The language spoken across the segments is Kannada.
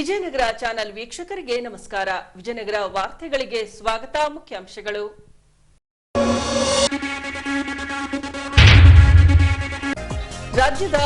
ವಿಜಯನಗರ ಚಾನೆಲ್ ವೀಕ್ಷಕರಿಗೆ ನಮಸ್ಕಾರ. ವಿಜಯನಗರ ವಾರ್ತೆಗಳಿಗೆ ಸ್ವಾಗತ. ಮುಖ್ಯಾಂಶಗಳು. ರಾಜ್ಯದ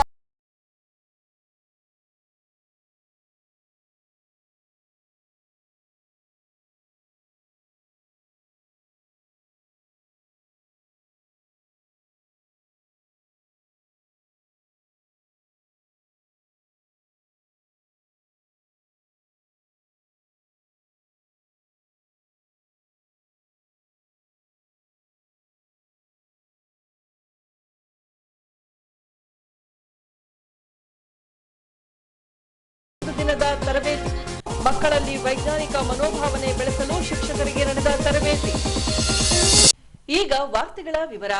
ದಿನದ ತರಬೇತಿ, ಮಕ್ಕಳಲ್ಲಿ ವೈಜ್ಞಾನಿಕ ಮನೋಭಾವನೆ ಬೆಳೆಸಲು ಶಿಕ್ಷಕರಿಗೆ ನಡೆದ ತರಬೇತಿ. ಈಗ ವಾರ್ತೆಗಳ ವಿವರ.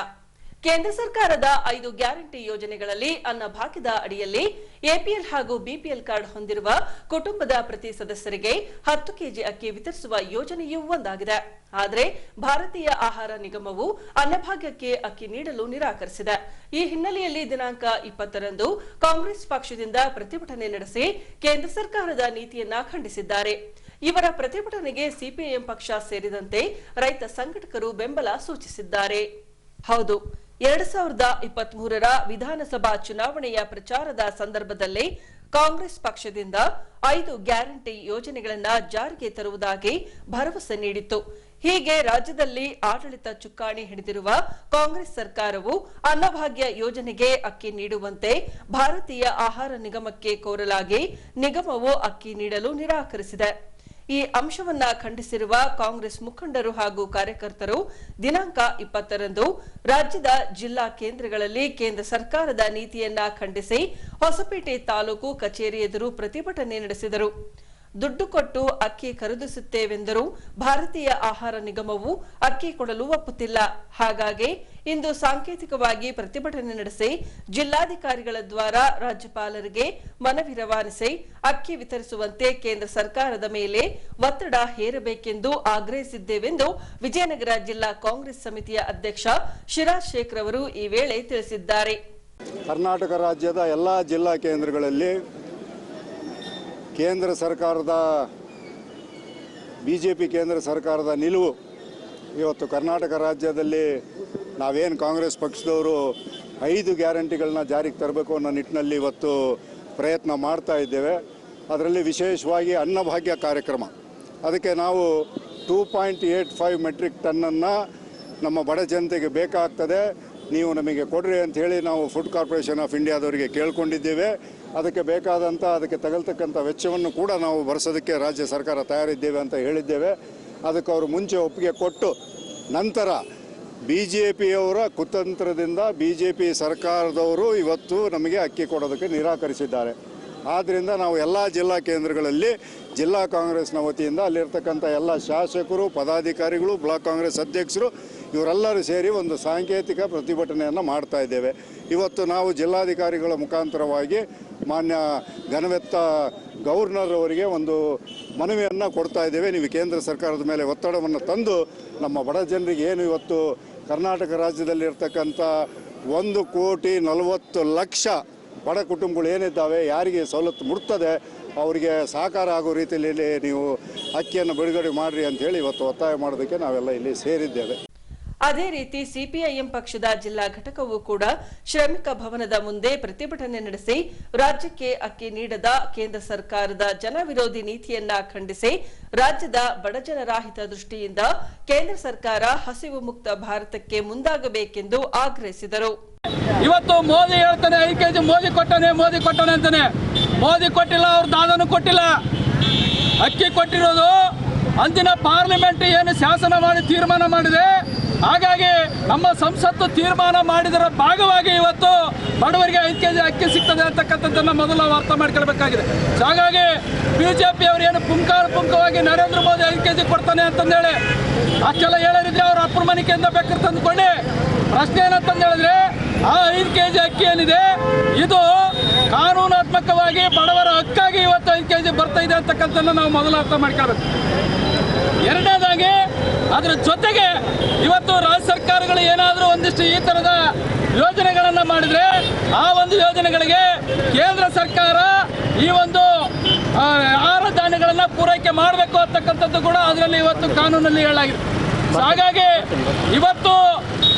ಕೇಂದ್ರ ಸರ್ಕಾರದ 5 ಗ್ಯಾರಂಟಿ ಯೋಜನೆಗಳಲ್ಲಿ ಅನ್ನಭಾಗ್ಯದ ಅಡಿಯಲ್ಲಿ ಎಪಿಎಲ್ ಹಾಗೂ ಬಿಪಿಎಲ್ ಕಾರ್ಡ್ ಹೊಂದಿರುವ ಕುಟುಂಬದ ಪ್ರತಿ ಸದಸ್ಯರಿಗೆ 10 ಕೆಜಿ ಅಕ್ಕಿ ವಿತರಿಸುವ ಯೋಜನೆಯೂ ಒಂದಾಗಿದೆ. ಆದರೆ ಭಾರತೀಯ ಆಹಾರ ನಿಗಮವು ಅನ್ನಭಾಗ್ಯಕ್ಕೆ ಅಕ್ಕಿ ನೀಡಲು ನಿರಾಕರಿಸಿದೆ. ಈ ಹಿನ್ನೆಲೆಯಲ್ಲಿ ದಿನಾಂಕ 20ರಂದು ಕಾಂಗ್ರೆಸ್ ಪಕ್ಷದಿಂದ ಪ್ರತಿಭಟನೆ ನಡೆಸಿ ಕೇಂದ್ರ ಸರ್ಕಾರದ ನೀತಿಯನ್ನ ಖಂಡಿಸಿದ್ದಾರೆ. ಇವರ ಪ್ರತಿಭಟನೆಗೆ ಸಿಪಿಐಎಂ ಪಕ್ಷ ಸೇರಿದಂತೆ ರೈತ ಸಂಘಟಕರು ಬೆಂಬಲ ಸೂಚಿಸಿದ್ದಾರೆ. ಹೌದು, 2023ರ ವಿಧಾನಸಭಾ ಚುನಾವಣೆಯ ಪ್ರಚಾರದ ಸಂದರ್ಭದಲ್ಲಿ ಕಾಂಗ್ರೆಸ್ ಪಕ್ಷದಿಂದ 5 ಗ್ಯಾರಂಟಿ ಯೋಜನೆಗಳನ್ನು ಜಾರಿಗೆ ತರುವುದಾಗಿ ಭರವಸೆ ನೀಡಿತ್ತು. ಹೀಗೆ ರಾಜ್ಯದಲ್ಲಿ ಆಡಳಿತ ಚುಕ್ಕಾಣಿ ಹಿಡಿದಿರುವ ಕಾಂಗ್ರೆಸ್ ಸರ್ಕಾರವು ಅನ್ನಭಾಗ್ಯ ಯೋಜನೆಗೆ ಅಕ್ಕಿ ನೀಡುವಂತೆ ಭಾರತೀಯ ಆಹಾರ ನಿಗಮಕ್ಕೆ ಕೋರಲಾಗಿ ನಿಗಮವು ಅಕ್ಕಿ ನೀಡಲು ನಿರಾಕರಿಸಿದೆ. ಈ ಅಂಶವನ್ನ ಖಂಡಿಸಿರುವ ಕಾಂಗ್ರೆಸ್ ಮುಖಂಡರು ಹಾಗೂ ಕಾರ್ಯಕರ್ತರು ದಿನಾಂಕ 20ರಂದು ರಾಜ್ಯದ ಜಿಲ್ಲಾ ಕೇಂದ್ರಗಳಲ್ಲಿ ಕೇಂದ್ರ ಸರ್ಕಾರದ ನೀತಿಯನ್ನ ಖಂಡಿಸಿ ಹೊಸಪೇಟೆ ತಾಲೂಕು ಕಚೇರಿ ಎದುರು ಪ್ರತಿಭಟನೆ ನಡೆಸಿದರು. ದುಡ್ಡು ಕೊಟ್ಟು ಅಕ್ಕಿ ಖರೀದಿಸುತ್ತೇವೆಂದರೂ ಭಾರತೀಯ ಆಹಾರ ನಿಗಮವು ಅಕ್ಕಿ ಕೊಡಲು ಒಪ್ಪುತ್ತಿಲ್ಲ. ಹಾಗಾಗಿ ಇಂದು ಸಾಂಕೇತಿಕವಾಗಿ ಪ್ರತಿಭಟನೆ ನಡೆಸಿ ಜಿಲ್ಲಾಧಿಕಾರಿಗಳ ದ್ವಾರ ರಾಜ್ಯಪಾಲರಿಗೆ ಮನವಿ ರವಾನಿಸಿ ಅಕ್ಕಿ ವಿತರಿಸುವಂತೆ ಕೇಂದ್ರ ಸರ್ಕಾರದ ಮೇಲೆ ಒತ್ತಡ ಹೇರಬೇಕೆಂದು ಆಗ್ರಹಿಸಿದ್ದೇವೆಂದು ವಿಜಯನಗರ ಜಿಲ್ಲಾ ಕಾಂಗ್ರೆಸ್ ಸಮಿತಿಯ ಅಧ್ಯಕ್ಷ ಶಿರಾಜ್ ಶೇಖರ್ ಅವರು ಈ ವೇಳೆ ತಿಳಿಸಿದ್ದಾರೆ. ಕರ್ನಾಟಕ ರಾಜ್ಯದ ಎಲ್ಲಾ ಜಿಲ್ಲಾ ಕೇಂದ್ರಗಳಲ್ಲಿ ಕೇಂದ್ರ ಸರ್ಕಾರದ ಬಿಜೆಪಿ ಕೇಂದ್ರ ಸರ್ಕಾರದ ನಿಲುವು ಇವತ್ತು ಕರ್ನಾಟಕ ರಾಜ್ಯದಲ್ಲಿ ನಾವೇನು ಕಾಂಗ್ರೆಸ್ ಪಕ್ಷದವರು 5 ಗ್ಯಾರಂಟಿಗಳನ್ನ ಜಾರಿಗೆ ತರಬೇಕು ಅನ್ನೋ ನಿಟ್ಟಿನಲ್ಲಿ ಇವತ್ತು ಪ್ರಯತ್ನ ಮಾಡ್ತಾ ಇದ್ದೇವೆ. ಅದರಲ್ಲಿ ವಿಶೇಷವಾಗಿ ಅನ್ನಭಾಗ್ಯ ಕಾರ್ಯಕ್ರಮ, ಅದಕ್ಕೆ ನಾವು 2.85 ಮೆಟ್ರಿಕ್ ಟನ್ನನ್ನು ನಮ್ಮ ಬಡ ಜನತೆಗೆ ಬೇಕಾಗ್ತದೆ, ನೀವು ನಮಗೆ ಕೊಡ್ರಿ ಅಂತ ಹೇಳಿ ನಾವು ಫುಡ್ ಕಾರ್ಪೊರೇಷನ್ ಆಫ್ ಇಂಡಿಯಾದವರಿಗೆ ಕೇಳ್ಕೊಂಡಿದ್ದೇವೆ. ಅದಕ್ಕೆ ತಗಲ್ತಕ್ಕಂಥ ವೆಚ್ಚವನ್ನು ಕೂಡ ನಾವು ಭರಿಸೋದಕ್ಕೆ ರಾಜ್ಯ ಸರ್ಕಾರ ತಯಾರಿದ್ದೇವೆ ಅಂತ ಹೇಳಿದ್ದೇವೆ. ಅದಕ್ಕೆ ಅವರು ಮುಂಚೆ ಒಪ್ಪಿಗೆ ಕೊಟ್ಟು ನಂತರ BJPಯವರ ಕುತಂತ್ರದಿಂದ BJP ಸರ್ಕಾರದವರು ಇವತ್ತು ನಮಗೆ ಅಕ್ಕಿ ಕೊಡೋದಕ್ಕೆ ನಿರಾಕರಿಸಿದ್ದಾರೆ. ಆದ್ದರಿಂದ ನಾವು ಎಲ್ಲ ಜಿಲ್ಲಾ ಕೇಂದ್ರಗಳಲ್ಲಿ ಜಿಲ್ಲಾ ಕಾಂಗ್ರೆಸ್ನ ವತಿಯಿಂದ ಅಲ್ಲಿರ್ತಕ್ಕಂಥ ಎಲ್ಲ ಶಾಸಕರು, ಪದಾಧಿಕಾರಿಗಳು, ಬ್ಲಾಕ್ ಕಾಂಗ್ರೆಸ್ ಅಧ್ಯಕ್ಷರು ಇವರೆಲ್ಲರೂ ಸೇರಿ ಒಂದು ಸಾಂಕೇತಿಕ ಪ್ರತಿಭಟನೆಯನ್ನು ಮಾಡ್ತಾ ಇದ್ದೇವೆ. ಇವತ್ತು ನಾವು ಜಿಲ್ಲಾಧಿಕಾರಿಗಳ ಮುಖಾಂತರವಾಗಿ ಮಾನ್ಯ ಘನವೆತ್ತ ಗವರ್ನರ್ ಅವರಿಗೆ ಒಂದು ಮನವಿಯನ್ನು ಕೊಡ್ತಾ ಇದ್ದೇವೆ. ನೀವು ಕೇಂದ್ರ ಸರ್ಕಾರದ ಮೇಲೆ ಒತ್ತಡವನ್ನು ತಂದು ನಮ್ಮ ಬಡ ಜನರಿಗೆ ಏನು ಇವತ್ತು ಕರ್ನಾಟಕ ರಾಜ್ಯದಲ್ಲಿ ಇರ್ತಕ್ಕಂಥ 1,40,00,000 ಬಡ ಕುಟುಂಬಗಳು ಏನಿದ್ದಾವೆ, ಯಾರಿಗೆ ಸವಲತ್ತು ಮುಟ್ತದೆ ಅವರಿಗೆ ಸಹಕಾರ ಆಗೋ ರೀತಿಯಲ್ಲಿ ನೀವು ಅಕ್ಕಿಯನ್ನು ಬಿಡುಗಡೆ ಮಾಡಿರಿ ಅಂತ ಹೇಳಿ ಇವತ್ತು ಒತ್ತಾಯ ಮಾಡೋದಕ್ಕೆ ನಾವೆಲ್ಲ ಇಲ್ಲಿ ಸೇರಿದ್ದೇವೆ. ಅದೇ ರೀತಿ ಸಿಪಿಐಎಂ ಪಕ್ಷದ ಜಿಲ್ಲಾ ಘಟಕವೂ ಕೂಡ ಶ್ರಮಿಕ ಭವನದ ಮುಂದೆ ಪ್ರತಿಭಟನೆ ನಡೆಸಿ ರಾಜ್ಯಕ್ಕೆ ಅಕ್ಕಿ ನೀಡದ ಕೇಂದ್ರ ಸರ್ಕಾರದ ಜನವಿರೋಧಿ ನೀತಿಯನ್ನ ಖಂಡಿಸಿ ರಾಜ್ಯದ ಬಡಜನರ ಹಿತದೃಷ್ಟಿಯಿಂದ ಕೇಂದ್ರ ಸರ್ಕಾರ ಹಸಿವು ಮುಕ್ತ ಭಾರತಕ್ಕೆ ಮುಂದಾಗಬೇಕೆಂದು ಆಗ್ರಹಿಸಿದರು. ಇವತ್ತು ಮೋದಿ ಹೇಳ್ತಾನೆ 5 ಕೆಜಿ ಮೋದಿ ಕೊಟ್ಟಾನೆ ಅಂತಾನೆ. ಮೋದಿ ಕೊಟ್ಟಿಲ್ಲ, ಅವ್ರ ದಾದನು ಕೊಟ್ಟಿಲ್ಲ. ಅಕ್ಕಿ ಕೊಟ್ಟಿರೋದು ಅಂದಿನ ಪಾರ್ಲಿಮೆಂಟ್ ಏನು ಶಾಸನ ಮಾಡಿ ತೀರ್ಮಾನ ಮಾಡಿದೆ. ಹಾಗಾಗಿ ನಮ್ಮ ಸಂಸತ್ತು ತೀರ್ಮಾನ ಮಾಡಿದರ ಭಾಗವಾಗಿ ಇವತ್ತು ಬಡವರಿಗೆ 5 ಕೆಜಿ ಅಕ್ಕಿ ಸಿಗ್ತದೆ ಅಂತಕ್ಕಂಥದ್ದನ್ನು ಮೊದಲು ನಾವು ಅರ್ಥ ಮಾಡ್ಕೊಳ್ಬೇಕಾಗಿದೆ. ಹಾಗಾಗಿ BJP ಅವರು ಏನು ಪುಂಖವಾಗಿ ನರೇಂದ್ರ ಮೋದಿ 5 ಕೆಜಿ ಕೊಡ್ತಾನೆ ಅಂತಂದೇಳಿ ಅಷ್ಟೆಲ್ಲ ಹೇಳಿದ್ರೆ ಅವ್ರ ಅಪ್ಪರ ಮನಿಕೆಯಿಂದ ಬೇಕಾದ್ರೆ ತಂದುಕೊಳ್ಳಿ. ಪ್ರಶ್ನೆ ಏನಂತಂದು ಹೇಳಿದ್ರೆ ಆ 5 ಕೆಜಿ ಅಕ್ಕಿ ಏನಿದೆ ಇದು ಕಾನೂನಾತ್ಮಕವಾಗಿ ಬಡವರ ಹಕ್ಕಾಗಿ ಇವತ್ತು 5 ಕೆಜಿ ಬರ್ತಾ ಇದೆ ಅಂತಕ್ಕಂಥದ್ದನ್ನು ನಾವು ಮೊದಲು ಅರ್ಥ ಮಾಡ್ಕೊಳ್ಬೇಕು. ಎರಡನೇದಾಗಿ ಅದರ ಜೊತೆಗೆ ಇವತ್ತು ರಾಜ್ಯ ಸರ್ಕಾರಗಳು ಏನಾದರೂ ಒಂದಿಷ್ಟು ಈ ಥರದ ಯೋಜನೆಗಳನ್ನು ಮಾಡಿದರೆ ಆ ಒಂದು ಯೋಜನೆಗಳಿಗೆ ಕೇಂದ್ರ ಸರ್ಕಾರ ಈ ಒಂದು ಆಹಾರ ಪೂರೈಕೆ ಮಾಡಬೇಕು ಅಂತಕ್ಕಂಥದ್ದು ಕೂಡ ಅದರಲ್ಲಿ ಇವತ್ತು ಕಾನೂನಲ್ಲಿ ಹೇಳಲಾಗಿದೆ. ಹಾಗಾಗಿ ಇವತ್ತು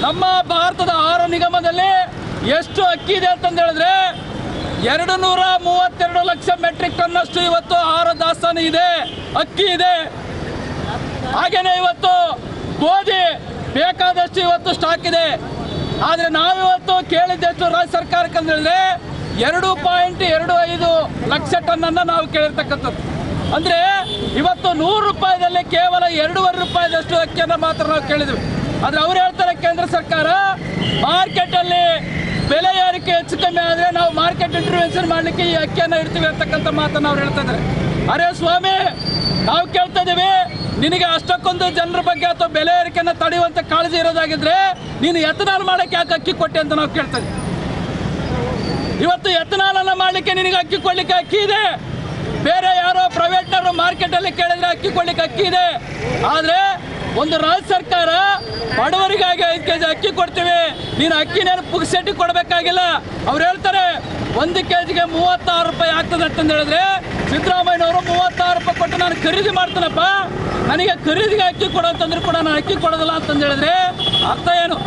ನಮ್ಮ ಭಾರತದ ಆಹಾರ ನಿಗಮದಲ್ಲಿ ಎಷ್ಟು ಅಕ್ಕಿ ಇದೆ ಅಂತಂದು ಹೇಳಿದ್ರೆ 232 ಲಕ್ಷ ಮೆಟ್ರಿಕ್ ಟನ್ ಅಷ್ಟು ಇವತ್ತು ಆಹಾರ ದಾಸ್ತಾನು ಇದೆ, ಅಕ್ಕಿ ಇದೆ. ಹಾಗೇನೆ ಇವತ್ತು ಗೋಧಿ ಬೇಕಾದಷ್ಟು ಇವತ್ತು ಸ್ಟಾಕ್ ಇದೆ. ಆದರೆ ನಾವಿವತ್ತು ಕೇಳಿದ್ದೆಷ್ಟು ರಾಜ್ಯ ಸರ್ಕಾರಕ್ಕೆ ಅಂತ ಹೇಳಿದ್ರೆ 2.25 ಲಕ್ಷ ಟನ್ ಅನ್ನು ನಾವು ಕೇಳಿರ್ತಕ್ಕಂಥದ್ದು. ಅಂದರೆ ಇವತ್ತು 100 ರೂಪಾಯಿದಲ್ಲಿ ಕೇವಲ 2.5 ರೂಪಾಯಿದಷ್ಟು ಅಕ್ಕಿಯನ್ನು ಮಾತ್ರ ನಾವು ಕೇಳಿದ್ವಿ. ಆದರೆ ಅವ್ರು ಹೇಳ್ತಾರೆ ಕೇಂದ್ರ ಸರ್ಕಾರ ಮಾರ್ಕೆಟಲ್ಲಿ ಬೆಲೆ ಏರಿಕೆ ಹೆಚ್ಚು ಕಮ್ಮಿ ಆದರೆ ನಾವು ಮಾರ್ಕೆಟ್ ಇಂಟರ್ವೆನ್ಷನ್ ಮಾಡಲಿಕ್ಕೆ ಈ ಅಕ್ಕಿಯನ್ನು ಇಡ್ತೀವಿ ಅಂತಕ್ಕಂಥ ಮಾತನ್ನು ಅವ್ರು ಹೇಳ್ತಾ ಇದ್ದಾರೆ. ಅರೆ ಸ್ವಾಮಿ, ನಾವು ಕೇಳ್ತಾ ಇದ್ದೀವಿ, ನಿನಗೆ ಅಷ್ಟಕ್ಕೊಂದು ಜನರ ಬಗ್ಗೆ ಅಥವಾ ಬೆಲೆ ಏರಿಕೆಯನ್ನು ತಡೆಯುವಂಥ ಕಾಳಜಿ ಇರೋದಾಗಿದ್ರೆ ನೀನು ಎಥನಾಲ್ ಮಾಡೋಕ್ಕೆ ಯಾಕೆ ಅಕ್ಕಿ ಕೊಟ್ಟೆ ಅಂತ ನಾವು ಕೇಳ್ತಾ ಇದ್ದೀವಿ. ಇವತ್ತು ಎಥನಾಲನ್ನು ಮಾಡಲಿಕ್ಕೆ ನಿನಗೆ ಅಕ್ಕಿ ಕೊಡಲಿಕ್ಕೆ ಅಕ್ಕಿ ಇದೆ. ಬೇರೆ ಯಾರೋ ಪ್ರೈವೇಟ್ನವರು ಮಾರ್ಕೆಟಲ್ಲಿ ಕೇಳಿದ್ರೆ ಅಕ್ಕಿ ಕೊಡಲಿಕ್ಕೆ ಅಕ್ಕಿ ಇದೆ. ಆದರೆ ಒಂದು ರಾಜ್ಯ ಸರ್ಕಾರ ಬಡವರಿಗಾಗಿ 5 kg ಅಕ್ಕಿ ಕೊಡ್ತೀವಿ, ನೀನು ಅಕ್ಕಿನೇನು ಪುಕ್ಸೆಟ್ಟಿಗೆ ಕೊಡಬೇಕಾಗಿಲ್ಲ. ಅವ್ರು ಹೇಳ್ತಾರೆ 1 kgಗೆ 36 ರೂಪಾಯಿ ಆಗ್ತದೆ ಅಂತಂದು ಹೇಳಿದ್ರೆ ಸಿದ್ದರಾಮಯ್ಯನವರು 36 ರೂಪಾಯಿ ಕೊಟ್ಟು ನಾನು ಖರೀದಿ ಮಾಡ್ತಾನಪ್ಪ, ನನಗೆ ಖರೀದಿಗೆ ಅಕ್ಕಿ ಕೊಡು ಅಂತಂದ್ರೆ ಕೂಡ ನಾನು ಅಕ್ಕಿ ಕೊಡೋದಿಲ್ಲ ಅಂತಂದು ಹೇಳಿದ್ರೆ ಅರ್ಥ ಏನು?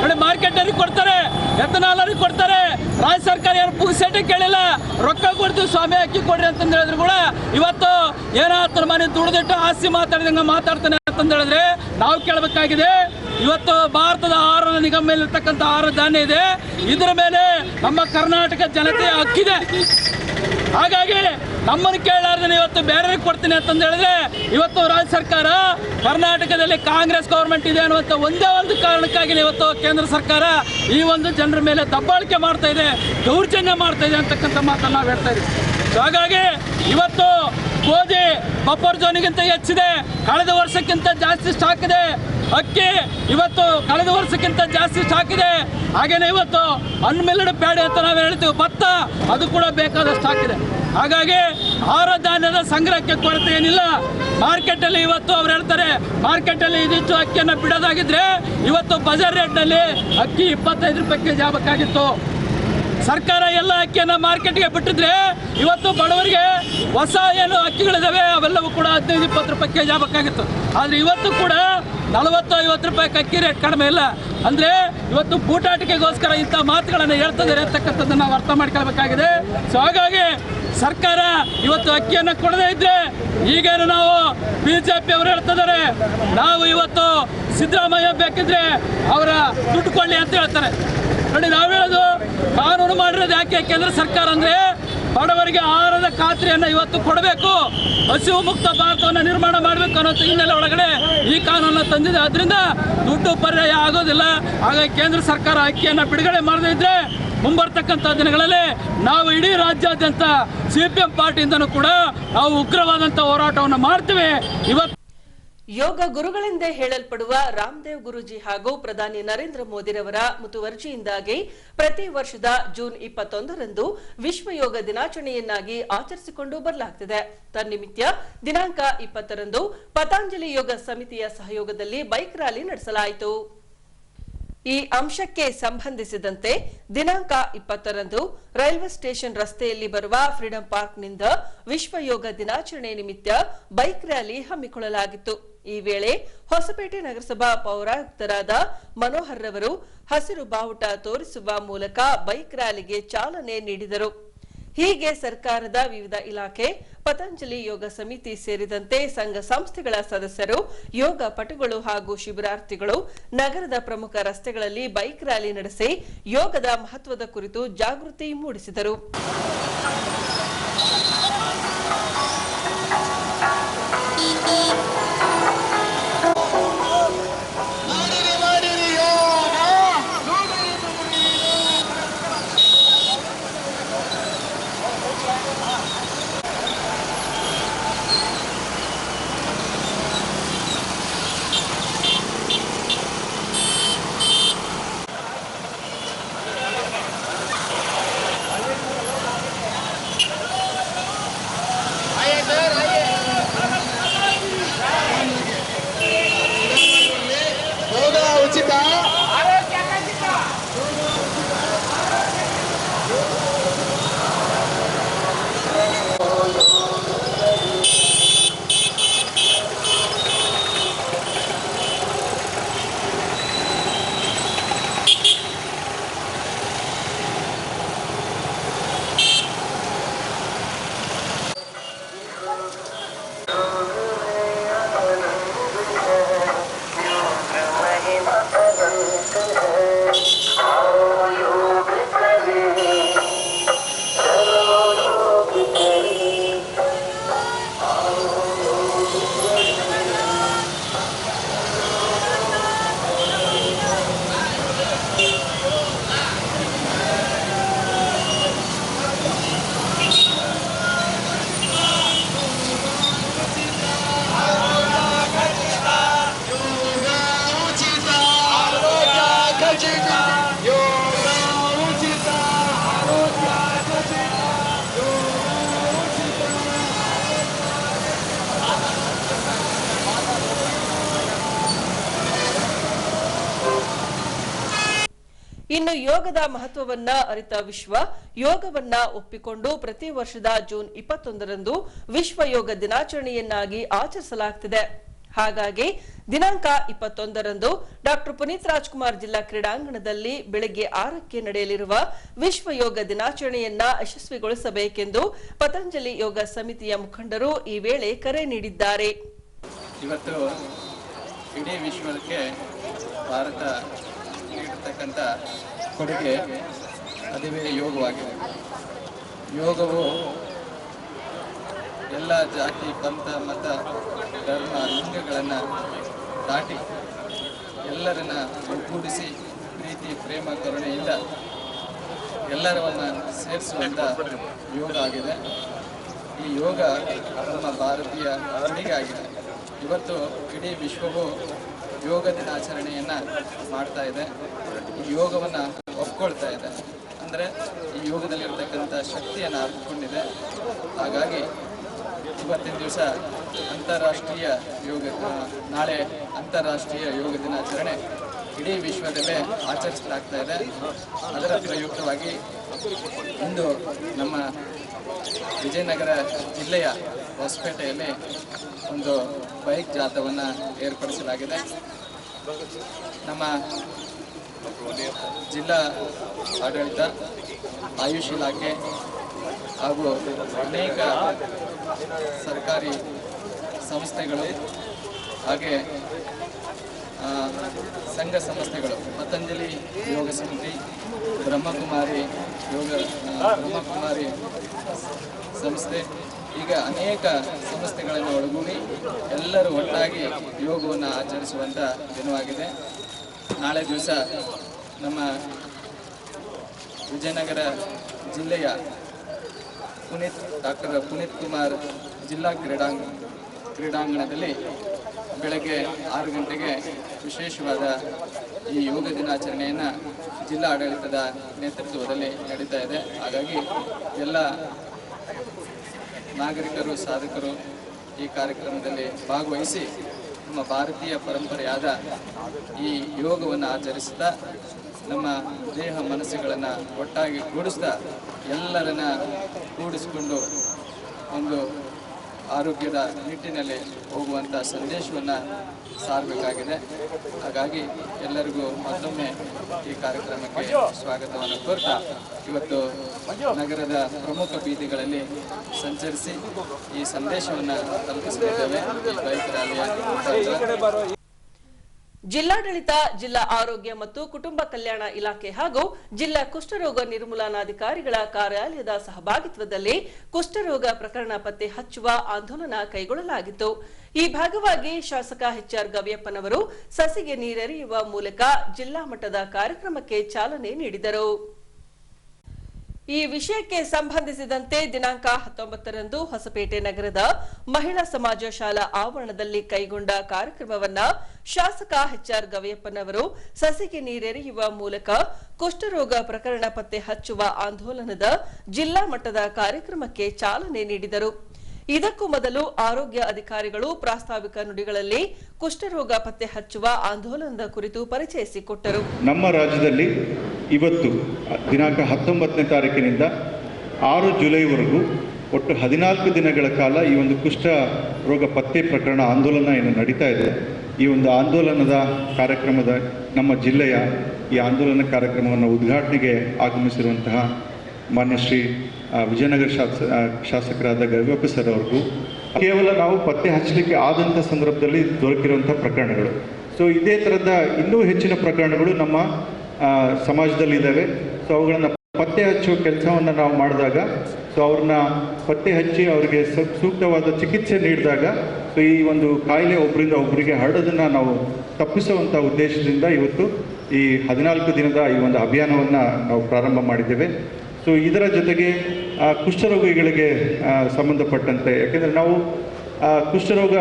ನೋಡಿ, ಮಾರ್ಕೆಟಲ್ಲಿ ಕೊಡ್ತಾರೆ, ಎಥನಾಲಲ್ಲಿ ಕೊಡ್ತಾರೆ. ರಾಜ್ಯ ಸರ್ಕಾರ ಏನು ಪುಕ್ಸೆಟ್ಟಿಗೆ ಕೇಳಿಲ್ಲ, ರೊಕ್ಕ ಕೊಡ್ತೀವಿ ಸ್ವಾಮಿ ಅಕ್ಕಿ ಕೊಡ್ರಿ ಅಂತಂದು ಹೇಳಿದ್ರು ಕೂಡ ಇವತ್ತು ಏನೋ ಹತ್ರ ಮನೆ ದುಡಿದಿಟ್ಟು ಆಸ್ತಿ ಮಾತಾಡಿದಂಗೆ ಮಾತಾಡ್ತಾನೆ ಅಂತಂದು ಹೇಳಿದ್ರೆ ನಾವು ಕೇಳಬೇಕಾಗಿದೆ. ಇವತ್ತು ಭಾರತದ ಆಹಾರ ನಿಗಮ ಮೇಲೆ ಇರ್ತಕ್ಕಂಥ ಆಹಾರ ಧಾನ್ಯ ಇದೆ, ಇದರ ಮೇಲೆ ನಮ್ಮ ಕರ್ನಾಟಕ ಜನತೆಯ ಹಕ್ಕಿದೆ. ಹಾಗಾಗಿ ನಮ್ಮನ್ನು ಕೇಳಾರ್ದೇನೆ ಇವತ್ತು ಬೇರೆಯವ್ರಿಗೆ ಕೊಡ್ತೀನಿ ಅಂತಂದು ಹೇಳಿದ್ರೆ ಇವತ್ತು ರಾಜ್ಯ ಸರ್ಕಾರ ಕರ್ನಾಟಕದಲ್ಲಿ ಕಾಂಗ್ರೆಸ್ ಗೌರ್ಮೆಂಟ್ ಇದೆ ಅನ್ನುವಂಥ ಒಂದೇ ಒಂದು ಕಾರಣಕ್ಕಾಗಿ ಇವತ್ತು ಕೇಂದ್ರ ಸರ್ಕಾರ ಈ ಒಂದು ಜನರ ಮೇಲೆ ದಬ್ಬಾಳಿಕೆ ಮಾಡ್ತಾ ಇದೆ, ದೌರ್ಜನ್ಯ ಮಾಡ್ತಾ ಇದೆ ಅಂತಕ್ಕಂಥ ಮಾತನ್ನು ನಾವು ಹೇಳ್ತಾ ಇದ್ದೀವಿ. ಸೊ ಹಾಗಾಗಿ ಇವತ್ತು ಗೋಧಿ ಬಫರ್ ಝೋನಿಗಿಂತ ಹೆಚ್ಚಿದೆ, ಕಳೆದ ವರ್ಷಕ್ಕಿಂತ ಜಾಸ್ತಿ ಸ್ಟಾಕ್ ಇದೆ. ಅಕ್ಕಿ ಇವತ್ತು ಕಳೆದ ವರ್ಷಕ್ಕಿಂತ ಜಾಸ್ತಿ ಸ್ಟಾಕ್ ಇದೆ. ಹಾಗೇನೆ ಇವತ್ತು ಅನ್ಮಿಲ್ಡ್ ಪ್ಯಾಡಿ ಅಂತ ನಾವು ಹೇಳ್ತೀವಿ, ಭತ್ತ ಅದು ಕೂಡ ಬೇಕಾದ ಸ್ಟಾಕ್ ಇದೆ. ಹಾಗಾಗಿ ಆಹಾರ ಧಾನ್ಯದ ಸಂಗ್ರಹಕ್ಕೆ ಕೊರತೆ ಏನಿಲ್ಲ. ಮಾರ್ಕೆಟಲ್ಲಿ ಇವತ್ತು ಅವ್ರು ಹೇಳ್ತಾರೆ ಮಾರ್ಕೆಟಲ್ಲಿ ಇದಿಷ್ಟು ಅಕ್ಕಿಯನ್ನು ಬಿಡೋದಾಗಿದ್ರೆ ಇವತ್ತು ಬಜಾರ್ ರೇಟ್ನಲ್ಲಿ ಅಕ್ಕಿ 25 ರೂಪಾಯಿ ಕೆಜಿ ಆಗಬೇಕಾಗಿತ್ತು. ಸರ್ಕಾರ ಎಲ್ಲ ಅಕ್ಕಿಯನ್ನು ಮಾರ್ಕೆಟ್ಗೆ ಬಿಟ್ಟಿದ್ರೆ ಇವತ್ತು ಬಡವರಿಗೆ ಹೊಸ ಏನು ಅಕ್ಕಿಗಳಿದಾವೆ ಅವೆಲ್ಲವೂ ಕೂಡ 15-20 ರೂಪಾಯಿ ಕೆಜಿ ಆಗಬೇಕಾಗಿತ್ತು. ಆದರೆ ಇವತ್ತು ಕೂಡ 40-50 ರೂಪಾಯಿ ಅಕ್ಕಿ ರೇಟ್ ಕಡಿಮೆ ಇಲ್ಲ. ಅಂದರೆ ಇವತ್ತು ಬೂಟಾಟಿಕೆಗೋಸ್ಕರ ಇಂಥ ಮಾತುಗಳನ್ನು ಹೇಳ್ತಿದ್ದಾರೆ ಅಂತಕ್ಕಂಥದ್ದನ್ನು ನಾವು ಅರ್ಥ ಮಾಡ್ಕೊಳ್ಬೇಕಾಗಿದೆ. ಸೊ ಹಾಗಾಗಿ ಸರ್ಕಾರ ಇವತ್ತು ಅಕ್ಕಿಯನ್ನು ಕೊಡದೇ ಇದ್ರೆ ಈಗೇನು ನಾವು BJP ಅವರು ಹೇಳ್ತಿದ್ದಾರೆ ನಾವು ಇವತ್ತು ಸಿದ್ದರಾಮಯ್ಯ ಬೇಕಿದ್ರೆ ಅವರ ದುಡ್ಡು ಕೊಳ್ಳಿ ಅಂತ ಹೇಳ್ತಾರೆ. ನೋಡಿ, ನಾವು ಹೇಳೋದು ಕಾನೂನು ಮಾಡಿರೋದು ಯಾಕೆ ಕೇಂದ್ರ ಸರ್ಕಾರ ಅಂದರೆ ಬಡವರಿಗೆ ಆಹಾರದ ಖಾತ್ರಿಯನ್ನು ಇವತ್ತು ಕೊಡಬೇಕು, ಹಸಿವು ಮುಕ್ತ ಭಾರತವನ್ನು ನಿರ್ಮಾಣ ಮಾಡಬೇಕು ಅನ್ನೋ ಹಿನ್ನೆಲೆ ಒಳಗಡೆ ಈ ಕಾನೂನನ್ನು ತಂದಿದೆ. ಅದರಿಂದ ದುಡ್ಡು ಪರ್ಯಾಯ ಆಗೋದಿಲ್ಲ. ಹಾಗಾಗಿ ಕೇಂದ್ರ ಸರ್ಕಾರ ಅಕ್ಕಿಯನ್ನು ಬಿಡುಗಡೆ ಮಾಡದೇ ಇದ್ರೆ ಮುಂಬರ್ತಕ್ಕಂಥ ದಿನಗಳಲ್ಲಿ ನಾವು ಇಡೀ ರಾಜ್ಯಾದ್ಯಂತ CPM ಪಾರ್ಟಿಯಿಂದನೂ ಕೂಡ ನಾವು ಉಗ್ರವಾದಂಥ ಹೋರಾಟವನ್ನು ಮಾಡ್ತೀವಿ. ಇವತ್ತು ಯೋಗ ಗುರುಗಳೆಂದೇ ಹೇಳಲ್ಪಡುವ ರಾಮದೇವ್ ಗುರೂಜಿ ಹಾಗೂ ಪ್ರಧಾನಿ ನರೇಂದ್ರ ಮೋದಿರವರ ಮುತುವರ್ಜಿಯಿಂದಾಗಿ ಪ್ರತಿ ವರ್ಷದ ಜೂನ್ 21ರಂದು ವಿಶ್ವ ಯೋಗ ದಿನಾಚರಣೆಯನ್ನಾಗಿ ಆಚರಿಸಿಕೊಂಡು ಬರಲಾಗುತ್ತಿದೆ. ತನ್ನಿಮಿತ್ತ ದಿನಾಂಕ 20ರಂದು ಪತಂಜಲಿ ಯೋಗ ಸಮಿತಿಯ ಸಹಯೋಗದಲ್ಲಿ ಬೈಕ್ ರ್ಯಾಲಿ ನಡೆಸಲಾಯಿತು. ಈ ಅಂಶಕ್ಕೆ ಸಂಬಂಧಿಸಿದಂತೆ ದಿನಾಂಕ 20ರಂದು ರೈಲ್ವೆ ಸ್ಟೇಷನ್ ರಸ್ತೆಯಲ್ಲಿ ಬರುವ ಫ್ರೀಡಂ ಪಾರ್ಕ್ನಿಂದ ವಿಶ್ವ ಯೋಗ ದಿನಾಚರಣೆ ನಿಮಿತ್ತ ಬೈಕ್ ರ್ಯಾಲಿ ಹಮ್ಮಿಕೊಳ್ಳಲಾಗಿತ್ತು. ಈ ವೇಳೆ ಹೊಸಪೇಟೆ ನಗರಸಭಾ ಪೌರಾಯುಕ್ತರಾದ ಮನೋಹರ್ ರವರು ಹಸಿರು ಬಾವುಟ ತೋರಿಸುವ ಮೂಲಕ ಬೈಕ್ ರ್ಯಾಲಿಗೆ ಚಾಲನೆ ನೀಡಿದರು. ಹೀಗೆ ಸರ್ಕಾರದ ವಿವಿಧ ಇಲಾಖೆ, ಪತಂಜಲಿ ಯೋಗ ಸಮಿತಿ ಸೇರಿದಂತೆ ಸಂಘ ಸಂಸ್ಥೆಗಳ ಸದಸ್ಯರು, ಯೋಗ ಪಟುಗಳು ಹಾಗೂ ಶಿಬಿರಾರ್ಥಿಗಳು ನಗರದ ಪ್ರಮುಖ ರಸ್ತೆಗಳಲ್ಲಿ ಬೈಕ್ ರ್ಯಾಲಿ ನಡೆಸಿ ಯೋಗದ ಮಹತ್ವದ ಕುರಿತು ಜಾಗೃತಿ ಮೂಡಿಸಿದರು. ಇನ್ನು ಯೋಗದ ಮಹತ್ವವನ್ನ ಅರಿತ ವಿಶ್ವ ಯೋಗವನ್ನ ಒಪ್ಪಿಕೊಂಡು ಪ್ರತಿ ವರ್ಷದ ಜೂನ್ 21ರಂದು ವಿಶ್ವ ಯೋಗ ದಿನಾಚರಣೆಯನ್ನಾಗಿ ಆಚರಿಸಲಾಗುತ್ತಿದೆ. ಹಾಗಾಗಿ ದಿನಾಂಕ 21ರಂದು ಡಾಕ್ಟರ್ ಪುನೀತ್ ರಾಜ್ಕುಮಾರ್ ಜಿಲ್ಲಾ ಕ್ರೀಡಾಂಗಣದಲ್ಲಿ ಬೆಳಗ್ಗೆ 6ಕ್ಕೆ ನಡೆಯಲಿರುವ ವಿಶ್ವ ಯೋಗ ದಿನಾಚರಣೆಯನ್ನ ಯಶಸ್ವಿಗೊಳಿಸಬೇಕೆಂದು ಪತಂಜಲಿ ಯೋಗ ಸಮಿತಿಯ ಮುಖಂಡರು ಈ ವೇಳೆ ಕರೆ ನೀಡಿದ್ದಾರೆ. ಇವತ್ತು ಇಡೀ ವಿಶ್ವಕ್ಕೆ ಭಾರತ ನೀಡತಕ್ಕಂಥ ಕೊಡುಗೆ ಅದುವೇ ಯೋಗವಾಗಿದೆ. ಯೋಗವು ಎಲ್ಲ ಜಾತಿ ಪಂಥ ಮತ ಧರ್ಮ ಲಿಂಗಗಳನ್ನು ದಾಟಿ ಎಲ್ಲರನ್ನ ಒಗ್ಗೂಡಿಸಿ ಪ್ರೀತಿ ಪ್ರೇಮ ಕರುಣೆಯಿಂದ ಎಲ್ಲರನ್ನ ಸೇರಿಸುವಂಥ ಯೋಗ ಆಗಿದೆ. ಈ ಯೋಗ ನಮ್ಮ ಭಾರತೀಯ ಕೊಡುಗೆ ಆಗಿದೆ. ಇವತ್ತು ಇಡೀ ವಿಶ್ವವು ಯೋಗ ದಿನಾಚರಣೆಯನ್ನು ಮಾಡ್ತಾ ಇದೆ. ಈ ಯೋಗವನ್ನು ಒಪ್ಕೊಳ್ತಾ ಇದೆ. ಅಂದರೆ ಈ ಯೋಗದಲ್ಲಿರ್ತಕ್ಕಂಥ ಶಕ್ತಿಯನ್ನು ಅರ್ಥಕೊಂಡಿದೆ. ಹಾಗಾಗಿ ಇವತ್ತಿನ ದಿವಸ ಅಂತಾರಾಷ್ಟ್ರೀಯ ಯೋಗ, ನಾಳೆ ಅಂತಾರಾಷ್ಟ್ರೀಯ ಯೋಗ ದಿನಾಚರಣೆ ಇಡೀ ವಿಶ್ವದಲ್ಲೇ ಆಚರಿಸಲಾಗ್ತಾ ಇದೆ. ಅದರ ಪ್ರಯುಕ್ತವಾಗಿ ಇಂದು ನಮ್ಮ ವಿಜಯನಗರ ಜಿಲ್ಲೆಯ ಹೊಸಪೇಟೆಯಲ್ಲಿ ಒಂದು ಬೈಕ್ ಜಾಥಾವನ್ನು ಏರ್ಪಡಿಸಲಾಗಿದೆ. ನಮ್ಮ ಜಿಲ್ಲಾ ಆಡಳಿತ, ಆಯುಷ್ ಇಲಾಖೆ ಹಾಗೂ ಅನೇಕ ಸರ್ಕಾರಿ ಸಂಸ್ಥೆಗಳು ಹಾಗೆ ಸಂಘ ಸಂಸ್ಥೆಗಳು, ಪತಂಜಲಿ ಯೋಗ ಸಮಿತಿ, ಬ್ರಹ್ಮಕುಮಾರಿ ಸಂಸ್ಥೆ, ಈಗ ಅನೇಕ ಸಂಸ್ಥೆಗಳನ್ನು ಒಳಗೂಡಿ ಎಲ್ಲರೂ ಒಟ್ಟಾಗಿ ಯೋಗವನ್ನು ಆಚರಿಸುವಂಥ ದಿನವಾಗಿದೆ. ನಾಳೆ ದಿವಸ ನಮ್ಮ ವಿಜಯನಗರ ಜಿಲ್ಲೆಯ ಡಾಕ್ಟರ್ ಪುನೀತ್ ಕುಮಾರ್ ಜಿಲ್ಲಾ ಕ್ರೀಡಾಂಗಣದಲ್ಲಿ ಬೆಳಗ್ಗೆ 6 ಗಂಟೆಗೆ ವಿಶೇಷವಾದ ಈ ಯೋಗ ದಿನಾಚರಣೆಯನ್ನು ಜಿಲ್ಲಾ ಆಡಳಿತದ ನೇತೃತ್ವದಲ್ಲಿ ನಡೀತಾ ಇದೆ. ಹಾಗಾಗಿ ಎಲ್ಲ ನಾಗರಿಕರು, ಸಾಧಕರು ಈ ಕಾರ್ಯಕ್ರಮದಲ್ಲಿ ಭಾಗವಹಿಸಿ ನಮ್ಮ ಭಾರತೀಯ ಪರಂಪರೆಯಾದ ಈ ಯೋಗವನ್ನು ಆಚರಿಸುತ್ತಾ ನಮ್ಮ ದೇಹ ಮನಸ್ಸುಗಳನ್ನು ಒಟ್ಟಾಗಿ ಕೂಡಿಸ್ತಾ ಎಲ್ಲರನ್ನ ಕೂಡಿಸಿಕೊಂಡು ಒಂದು ಆರೋಗ್ಯದ ನಿಟ್ಟಿನಲ್ಲಿ ಹೋಗುವಂಥ ಸಂದೇಶವನ್ನು ಸಾರಬೇಕಾಗಿದೆ. ಹಾಗಾಗಿ ಎಲ್ಲರಿಗೂ ಮತ್ತೊಮ್ಮೆ ಈ ಕಾರ್ಯಕ್ರಮಕ್ಕೆ ಸ್ವಾಗತವನ್ನು ಕೋರ್ತಾ ಇವತ್ತು ನಗರದ ಪ್ರಮುಖ ಬೀದಿಗಳಲ್ಲಿ ಸಂಚರಿಸಿ ಈ ಸಂದೇಶವನ್ನು ತಲುಪಿಸಲಿದ್ದೇವೆ. ಈ ಬೈಕ್ ರ್ಯಾಲಿಯ ಜಿಲ್ಲಾಡಳಿತ, ಜಿಲ್ಲಾ ಆರೋಗ್ಯ ಮತ್ತು ಕುಟುಂಬ ಕಲ್ಯಾಣ ಇಲಾಖೆ ಹಾಗೂ ಜಿಲ್ಲಾ ಕುಷ್ಠರೋಗ ನಿರ್ಮೂಲನಾಧಿಕಾರಿಗಳ ಕಾರ್ಯಾಲಯದ ಸಹಭಾಗಿತ್ವದಲ್ಲಿ ಕುಷ್ಠರೋಗ ಪ್ರಕರಣ ಪತ್ತೆ ಹಚ್ಚುವ ಆಂದೋಲನ ಕೈಗೊಳ್ಳಲಾಗಿತ್ತು. ಈ ಭಾಗವಾಗಿ ಶಾಸಕ ಎಚ್.ಆರ್. ಗವಿಯಪ್ಪನವರು ಸಸಿಗೆ ನೀರೆರೆಯುವ ಮೂಲಕ ಜಿಲ್ಲಾ ಮಟ್ಟದ ಕಾರ್ಯಕ್ರಮಕ್ಕೆ ಚಾಲನೆ ನೀಡಿದರು. ಈ ವಿಷಯಕ್ಕೆ ಸಂಬಂಧಿಸಿದಂತೆ ದಿನಾಂಕ 19ರಂದು ಹೊಸಪೇಟೆ ನಗರದ ಮಹಿಳಾ ಸಮಾಜ ಶಾಲಾ ಆವರಣದಲ್ಲಿ ಕೈಗೊಂಡ ಕಾರ್ಯಕ್ರಮವನ್ನ ಶಾಸಕ ಎಚ್.ಆರ್. ಗವಿಯಪ್ಪನವರು ಸಸಿಗೆ ನೀರೆರೆಯುವ ಮೂಲಕ ಕುಷ್ಠರೋಗ ಪ್ರಕರಣ ಪತ್ತೆ ಹಚ್ಚುವ ಆಂದೋಲನದ ಜಿಲ್ಲಾ ಮಟ್ಟದ ಕಾರ್ಯಕ್ರಮಕ್ಕೆ ಚಾಲನೆ ನೀಡಿದರು. ಇದಕ್ಕೂ ಮೊದಲು ಆರೋಗ್ಯ ಅಧಿಕಾರಿಗಳು ಪ್ರಾಸ್ತಾವಿಕ ನುಡಿಗಳಲ್ಲಿ ಕುಷ್ಠರೋಗ ಪತ್ತೆ ಹಚ್ಚುವ ಆಂದೋಲನದ ಕುರಿತು ಪರಿಚಯಿಸಿಕೊಟ್ಟರು. ನಮ್ಮ ರಾಜ್ಯದಲ್ಲಿ ಇವತ್ತು ದಿನಾಂಕ 19ನೇ ತಾರೀಕಿನಿಂದ 6 ಜುಲೈವರೆಗೂ ಒಟ್ಟು 14 ದಿನಗಳ ಕಾಲ ಈ ಒಂದು ಕುಷ್ಠ ರೋಗ ಪತ್ತೆ ಪ್ರಕರಣ ಆಂದೋಲನ ಏನು ನಡೀತಾ ಇದೆ. ಈ ಒಂದು ಆಂದೋಲನದ ಕಾರ್ಯಕ್ರಮದ ನಮ್ಮ ಜಿಲ್ಲೆಯ ಈ ಆಂದೋಲನ ಕಾರ್ಯಕ್ರಮವನ್ನು ಉದ್ಘಾಟನೆಗೆ ಆಗಮಿಸಿರುವಂತಹ ಮಾನ್ಯ ಶ್ರೀ ವಿಜಯನಗರ ಶಾಸಕರಾದ ಗವಿಯಪ್ಪ ಸರ್ ಅವ್ರಿಗೂ ಕೇವಲ ನಾವು ಪತ್ತೆ ಹಚ್ಚಲಿಕ್ಕೆ ಆದಂಥ ಸಂದರ್ಭದಲ್ಲಿ ದೊರಕಿರುವಂಥ ಪ್ರಕರಣಗಳು. ಸೊ ಇದೇ ಥರದ ಇನ್ನೂ ಹೆಚ್ಚಿನ ಪ್ರಕರಣಗಳು ನಮ್ಮ ಸಮಾಜದಲ್ಲಿದ್ದಾವೆ. ಸೊ ಅವುಗಳನ್ನು ಪತ್ತೆ ಹಚ್ಚುವ ಕೆಲಸವನ್ನು ನಾವು ಮಾಡಿದಾಗ, ಸೊ ಅವ್ರನ್ನ ಪತ್ತೆ ಹಚ್ಚಿ ಅವರಿಗೆ ಸೂಕ್ತವಾದ ಚಿಕಿತ್ಸೆ ನೀಡಿದಾಗ ಸೊ ಈ ಒಂದು ಕಾಯಿಲೆ ಒಬ್ಬರಿಂದ ಒಬ್ಬರಿಗೆ ಹರಡೋದನ್ನು ನಾವು ತಪ್ಪಿಸುವಂಥ ಉದ್ದೇಶದಿಂದ ಇವತ್ತು ಈ 14 ದಿನದ ಈ ಒಂದು ಅಭಿಯಾನವನ್ನು ನಾವು ಪ್ರಾರಂಭ ಮಾಡಿದ್ದೇವೆ. ಸೊ ಇದರ ಜೊತೆಗೆ ಕುಷ್ಠರೋಗಿಗಳಿಗೆ ಸಂಬಂಧಪಟ್ಟಂತೆ, ಯಾಕೆಂದರೆ ನಾವು ಕುಷ್ಠರೋಗ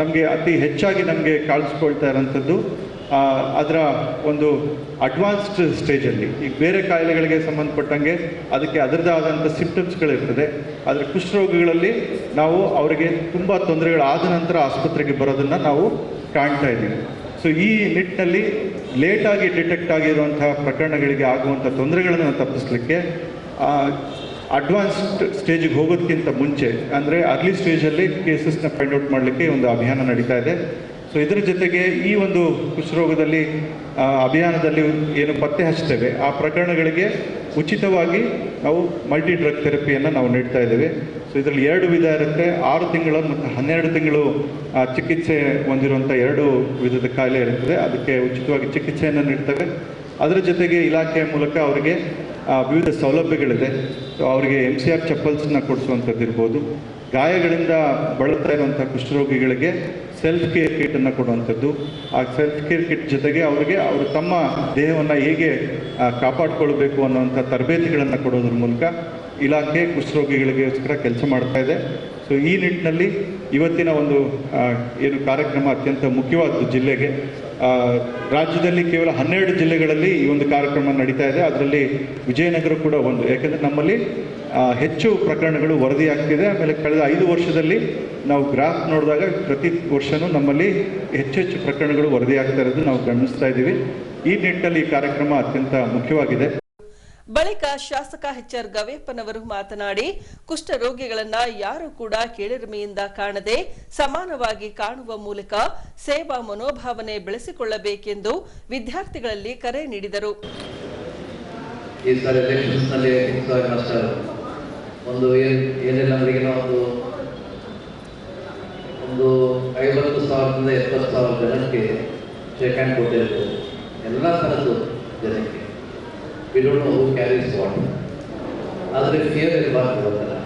ನಮಗೆ ಅತಿ ಹೆಚ್ಚಾಗಿ ನಮಗೆ ಕಾಣಿಸ್ಕೊಳ್ತಾ ಇರೋಂಥದ್ದು ಅದರ ಒಂದು ಅಡ್ವಾನ್ಸ್ಡ್ ಸ್ಟೇಜಲ್ಲಿ. ಈಗ ಬೇರೆ ಕಾಯಿಲೆಗಳಿಗೆ ಸಂಬಂಧಪಟ್ಟಂಗೆ ಅದಕ್ಕೆ ಅದರದ್ದೇ ಆದಂಥ ಸಿಂಪ್ಟಮ್ಸ್ಗಳಿರ್ತದೆ. ಆದರೆ ಕುಷ್ಠರೋಗಿಗಳಲ್ಲಿ ನಾವು ಅವರಿಗೆ ತುಂಬ ತೊಂದರೆಗಳಾದ ನಂತರ ಆಸ್ಪತ್ರೆಗೆ ಬರೋದನ್ನು ನಾವು ಕಾಣ್ತಾ ಇದ್ದೀವಿ. ಸೊ ಈ ನಿಟ್ಟಿನಲ್ಲಿ ಲೇಟಾಗಿ ಡಿಟೆಕ್ಟ್ ಆಗಿರುವಂತಹ ಪ್ರಕರಣಗಳಿಗೆ ಆಗುವಂಥ ತೊಂದರೆಗಳನ್ನು ತಪ್ಪಿಸಲಿಕ್ಕೆ ಅಡ್ವಾನ್ಸ್ಡ್ ಸ್ಟೇಜಿಗೆ ಹೋಗೋದಕ್ಕಿಂತ ಮುಂಚೆ ಅಂದರೆ ಅರ್ಲಿ ಸ್ಟೇಜಲ್ಲಿ ಕೇಸಸ್ನ ಫೈಂಡ್ ಔಟ್ ಮಾಡಲಿಕ್ಕೆ ಒಂದು ಅಭಿಯಾನ ನಡೀತಾ ಇದೆ. ಸೊ ಇದರ ಜೊತೆಗೆ ಈ ಒಂದು ಕುಷ್ಠರೋಗದಲ್ಲಿ ಅಭಿಯಾನದಲ್ಲಿ ಏನು ಪತ್ತೆ ಹಚ್ತೇವೆ ಆ ಪ್ರಕರಣಗಳಿಗೆ ಉಚಿತವಾಗಿ ನಾವು ಮಲ್ಟಿ ಡ್ರಗ್ ಥೆರಪಿಯನ್ನು ನಾವು ನೀಡ್ತಾ ಇದ್ದೇವೆ. ಸೊ ಇದರಲ್ಲಿ 2 ವಿಧ ಇರುತ್ತೆ. 6 ತಿಂಗಳು ಮತ್ತು 12 ತಿಂಗಳು ಚಿಕಿತ್ಸೆ ಹೊಂದಿರುವಂಥ 2 ವಿಧದ ಕಾಯಿಲೆ ಇರುತ್ತದೆ. ಅದಕ್ಕೆ ಉಚಿತವಾಗಿ ಚಿಕಿತ್ಸೆಯನ್ನು ನೀಡ್ತೇವೆ. ಅದರ ಜೊತೆಗೆ ಇಲಾಖೆಯ ಮೂಲಕ ಅವರಿಗೆ ವಿವಿಧ ಸೌಲಭ್ಯಗಳಿದೆ. ಸೊ ಅವರಿಗೆ MCR ಚಪ್ಪಲ್ಸನ್ನ ಕೊಡಿಸುವಂಥದ್ದು ಇರ್ಬೋದು. ಗಾಯಗಳಿಂದ ಬಳಲ್ತಾ ಇರುವಂಥ ಕುಷ್ಠರೋಗಿಗಳಿಗೆ ಸೆಲ್ಫ್ ಕೇರ್ ಕಿಟ್ಟನ್ನು ಕೊಡುವಂಥದ್ದು. ಆ ಸೆಲ್ಫ್ ಕೇರ್ ಕಿಟ್ ಜೊತೆಗೆ ಅವರಿಗೆ ಅವರು ತಮ್ಮ ದೇಹವನ್ನು ಹೇಗೆ ಕಾಪಾಡಿಕೊಳ್ಬೇಕು ಅನ್ನೋವಂಥ ತರಬೇತಿಗಳನ್ನು ಕೊಡೋದ್ರ ಮೂಲಕ ಇಲಾಖೆ ಕುಷ್ಠರೋಗಿಗಳಿಗೋಸ್ಕರ ಕೆಲಸ ಮಾಡ್ತಾ ಇದೆ. ಸೊ ಈ ನಿಟ್ಟಿನಲ್ಲಿ ಇವತ್ತಿನ ಒಂದು ಏನು ಕಾರ್ಯಕ್ರಮ ಅತ್ಯಂತ ಮುಖ್ಯವಾದ್ದು ಜಿಲ್ಲೆಗೆ. ರಾಜ್ಯದಲ್ಲಿ ಕೇವಲ 12 ಜಿಲ್ಲೆಗಳಲ್ಲಿ ಈ ಒಂದು ಕಾರ್ಯಕ್ರಮ ನಡೀತಾ ಇದೆ. ಅದರಲ್ಲಿ ವಿಜಯನಗರ ಕೂಡ ಒಂದು. ಯಾಕೆಂದರೆ ನಮ್ಮಲ್ಲಿ ಹೆಚ್ಚು ಪ್ರಕರಣಗಳು ವರದಿಯಾಗ್ತಿದೆ. ಆಮೇಲೆ ಕಳೆದ 5 ವರ್ಷದಲ್ಲಿ ನಾವು ಗ್ರಾಫ್ ನೋಡಿದಾಗ ಪ್ರತಿ ವರ್ಷವೂ ನಮ್ಮಲ್ಲಿ ಹೆಚ್ಚು ಪ್ರಕರಣಗಳು ವರದಿಯಾಗ್ತಾ ಇರೋದು ನಾವು ಗಮನಿಸ್ತಾ ಇದ್ದೀವಿ. ಈ ನಿಟ್ಟಿನಲ್ಲಿ ಈ ಕಾರ್ಯಕ್ರಮ ಅತ್ಯಂತ ಮುಖ್ಯವಾಗಿದೆ. ಬಳಿಕ ಶಾಸಕ HR ಗವೇಪ್ಪನವರು ಮಾತನಾಡಿ, ಕುಷ್ಠ ರೋಗಿಗಳನ್ನ ಯಾರು ಕೂಡ ಕೀಳರಿಮೆಯಿಂದ ಕಾಣದೆ ಸಮಾನವಾಗಿ ಕಾಣುವ ಮೂಲಕ ಸೇವಾ ಮನೋಭಾವನೆ ಬೆಳೆಸಿಕೊಳ್ಳಬೇಕೆಂದು ವಿದ್ಯಾರ್ಥಿಗಳಲ್ಲಿ ಕರೆ ನೀಡಿದರು. ಈ ಸಾರಿ ಎಲೆಕ್ಷನ್ಸ್ನಲ್ಲಿ ಒಂದು ಏನೆಲ್ಲ ಒಂದು 50,000ದಿಂದ 70,000 ಜನಕ್ಕೆ ಚೆಕ್ ಹ್ಯಾಂಡ್ ಕೊಟ್ಟಿರ್ಬೋದು. ಎಲ್ಲ ಥರದ್ದು ಜನಕ್ಕೆ we don't know who carries what. ಆದರೆ ಫಿಯರ್ ಇರಬಾರ್ದು. ಗೊತ್ತಲ್ಲ,